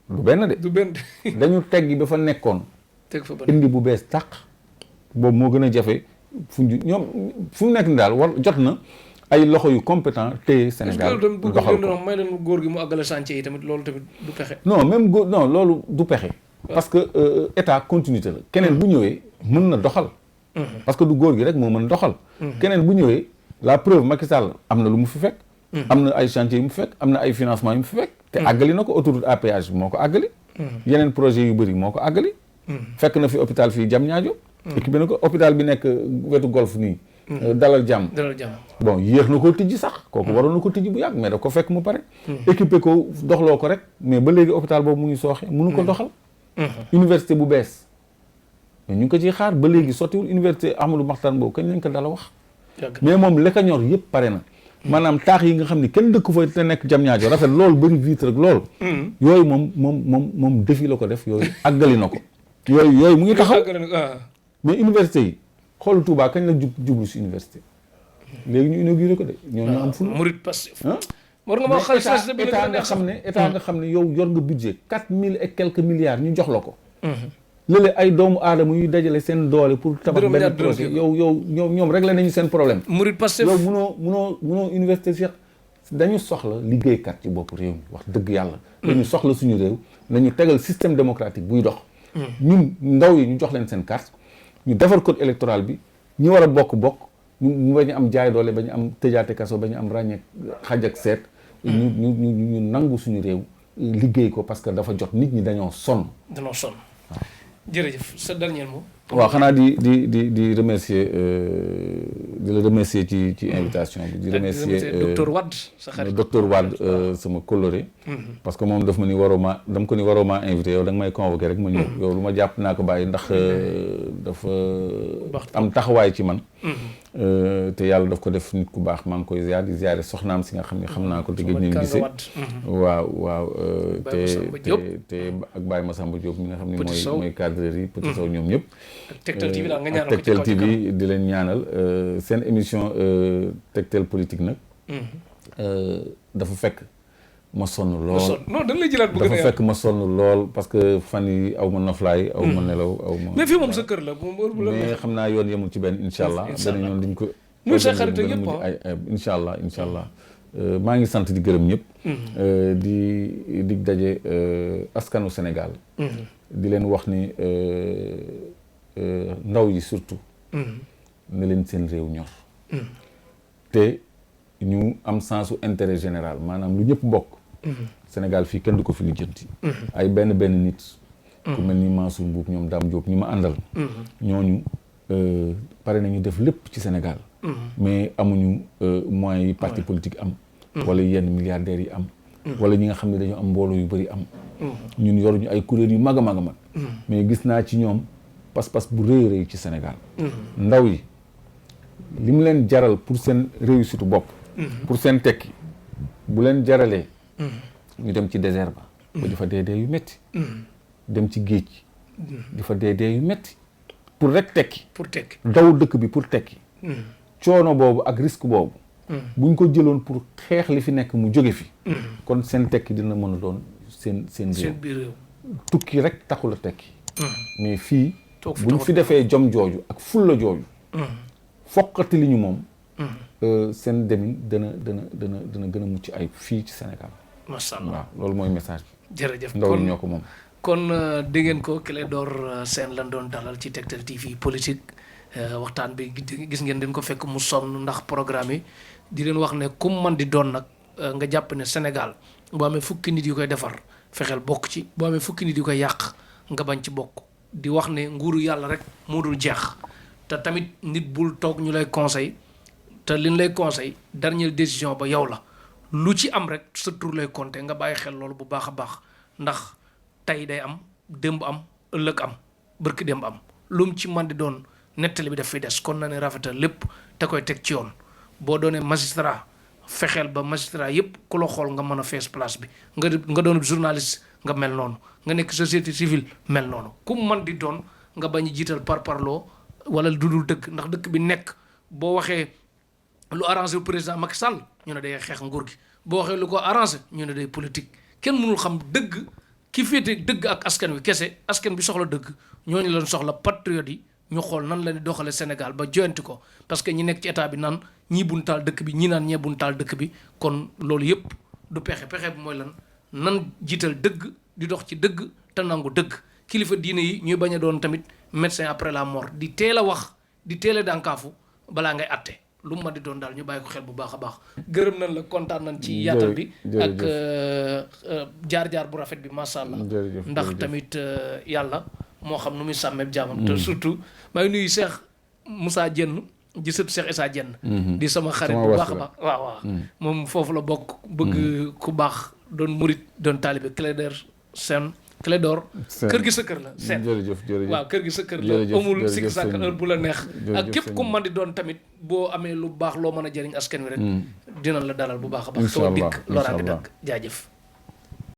du benn de. du benn dañu teggi ba fa nekkoon. teg fa indi bu bees tàq. boobu moo gën a jafe Foundiougne ñoom fu mu nekk ni daal war jot na ay loxo yu compétent téye Sénégal doxal ko may leen góor gi mu àggale chantier yi tamit loolu tamit du pexe. non même góor non loolu du pexe. parce que état continuité la. keneen bu ñëwee mën na doxal. parce que du góor gi rek moo mën doxal. keneen bu ñëwee la preuve Macky Sall am na lu mu fi fekk. am na ay chantier yu mu fekk am na ay financement yu mu fi fekk. te àggali na ko autoroute à péage bi moo ko àggali. yeneen projet yu bëri moo ko àggali. fekk na fi hôpital fii Diamniadio. équipé na ko hôpital bi nekk wetu golf nii. dalal jàmm bon yéex na koo tijji sax kooku waroon na ko tijji bu yàgg mais da ko fekk mu pare. équipé ko doxloo ko rek mais ba léegi hôpital boobu mu ngi sooxe mënu ko doxal. université bu bees mais ñu ngi ko ciy xaar ba léegi sottiwul université Amadou Mahtar Mbow kañ lañ ko dala wax. mais moom li ko ñor yëpp pare na. maanaam taax yi nga xam ni kenn dëkk fa te nekk Diamniadio rafet loolu bëri vitre rek loolu. yooyu moom défi la ko def yooyu àggali na ko. yooyu mu ngi taxaw mais université yi xool Touba kañ la jublu si université. léegi ñu inauguré ko de ñoo am ful. Murid Pastef. war nga ma xal état nga xam ne yow yor nga budget 4000 et quelques milliards ñu jox la ko. léeg-léeg ay doomu aadama yuy dajale seen doole pour tabax benn projet yow ñoom réglé nañu seen problème. Murid Pastef yow munoo université Cheikh dañu soxla liggéeykat ci bopp réew mi wax dëgg yàlla. dañu soxla suñu réew nañu tegal système démocratique buy dox. ñun ndaw yi ñu jox leen seen carte ñu defar code électoral bi ñi war a bokk ñu bañ am jaay doole bañ am tëjaate kaso bañ am ràññeek xaj ak seet. ñu nangu suñu réew liggéey ko parce que dafa jot nit ñi dañoo sonn. waaw jërëjëf sa dernier mot. waaw xanaa di remercier di la remercier ci invitation bi. di remercier docteur Wade sa xarit docteur Wade sama coloré. parce que moom daf ma ni dama ko ni waroo maa invité yow da nga may convoqué rek ma ñëw. yow lu ma jàpp naa ko bàyyi ndax dafa am taxawaay ci man. te yàlla daf ko def nit ku baax maa ngi koy ziar di ziare soxnaam si nga xam ne xam naa ko te gëj nañu gisee. waaw te ak Baye Massamba Diop mi nga xam ne mooy cadreur yi Petit Sow ñoom ñëpp. Tektal TV daal nga ñaanal ko ci Tektal TV di leen ñaanal seen émission Tektal politique nag. dafa fekk ma sonn lool. non dañ lay jëlaat bu gën a dafa fekk ma sonn lool parce que fan yi aw ma noflaay. aw ma nelaw aw ma. mais fii moom sa kër la mais xam naa yoon yemul ci benn incha allah. benn yoon diñ ko. muy sa xarit yëpp incha allah. maa ngi sant di gërëm ñëpp. di daje askanu Sénégal. di leen wax ni ndaw yi surtout. na leen seen réew ñor. te ñu am sensu intérêt général maanaam lu ñëpp bokk. Sénégal fii kenn du ko fi lijjanti. ay benn nit. ku mel ni Mansour Mbuub ñoom Dame Diop ñi ma àndal. ñooñu pare nañu def lépp ci Sénégal. mais amuñu moyens yi parti politique am. wala yenn milliardaires yi am. wala ñi nga xam ne dañoo am mbooloo yu bëri am. ñun yoruñu ay kuréel yu mag a mag. mais gis naa ci ñoom pas-pas bu rëy rëy ci Sénégal. ndaw yi li mu leen jaral pour seen réussite bopp. pour seen tekki bu leen jaralee. ñu dem ci désert ba. ba di fa dee yu métti. dem ci géej. di fa dee yu métti. pour rek tekki. daw dëkk bi pour tekki. coono boobu ak risque boobu. buñ ko jëloon pour xeex li fi nekk mu jóge fi. kon seen tekki dina mën a doon seen réew. tukki rek taxul a tekki. mais fii buñ fi defee jom jooju ak fulla jooju. foqati li ñu moom. seen demin dana gën a mucc ay fii ci Sénégal. macha allah waaw loolu mooy message bi. jërëjëf ndaw ñoo ko moom. kon dégg ngeen ko Clédor Sène lan doon dalal ci Tektal TV politique waxtaan bi gis ngeen dañ ko fekk mu sonn ndax programme yi di leen wax ne kum man di doon nag nga jàpp ne Sénégal boo amee fukki nit yu koy defar fexeel bokk ci boo amee fukki nit yu koy yàq nga bañ ci bokk di wax ne nguuru yàlla rek moo dul jeex te tamit nit bul toog ñu lay conseil te liñ lay conseil dernière décision ba yow la lu ci am rek sa tur lay compter nga bàyyi xel loolu bu baax a baax ndax tey day am démb am ëllëg am bërki démb am lu mu ci man di doon nettali bi daf fi des kon na ne rafetal lépp te koy teg ci yoon boo doonee magistrat fexeel ba magistrat yépp ku la xool nga mën a fees place bi nga doon journaliste nga mel noonu nga nekk société civile mel noonu ku man di doon nga bañ a jiital parparloo wala dudul dëgg ndax dëkk bi nekk boo waxee lu arrangé président Macky Sall ñu ne day xeex nguur gi boo waxee lu ko arrangé ñu ne day politique kenn mënul xam dëgg ki féete dëgg ak askan wi kese askan bi soxla dëgg ñooñu leen soxla patriote yi ñu xool nan la ni doxale Sénégal ba joyanti ko parce que ñi nekk ci état bi naan ñii buñ taal dëkk bi ñii naan ñee buñ taal dëkk bi kon loolu yépp du pexe bi mooy lan nan jiital dëgg di dox ci dëgg te nangu dëgg kilifa diine yi ñuy bañ a doon tamit médecin après la mort di teel a wax di teel a dànkaafu balaa ngay atte lu mu ma di doon daal ñu bàyyi ko xel bu baax a baax gërëm nañ la kontaan nañ ci yaatal bi ak jaar-jaar bu rafet bi masha Allah ndax tamit yàlla moo xam nu muy sàmmeeb jaamam te surtout maa ngi nuyu Cheikh Moussa Dieng di sët Cheikh Issa Dieng di sama xarit bu baax a baax waaw moom foofu la bokk bëgg ku baax doon murit doon taalibe Clédor kër gi sa kër la Sène waaw kër gi sa kër la amul sikki sàkk heure bu la neex ak képp ku man di doon tamit boo amee lu baax loo mën a jëriñ askan wi rek dinañ la dalal bu baax a baax soo dikk loraa ngi dëkk jaajëf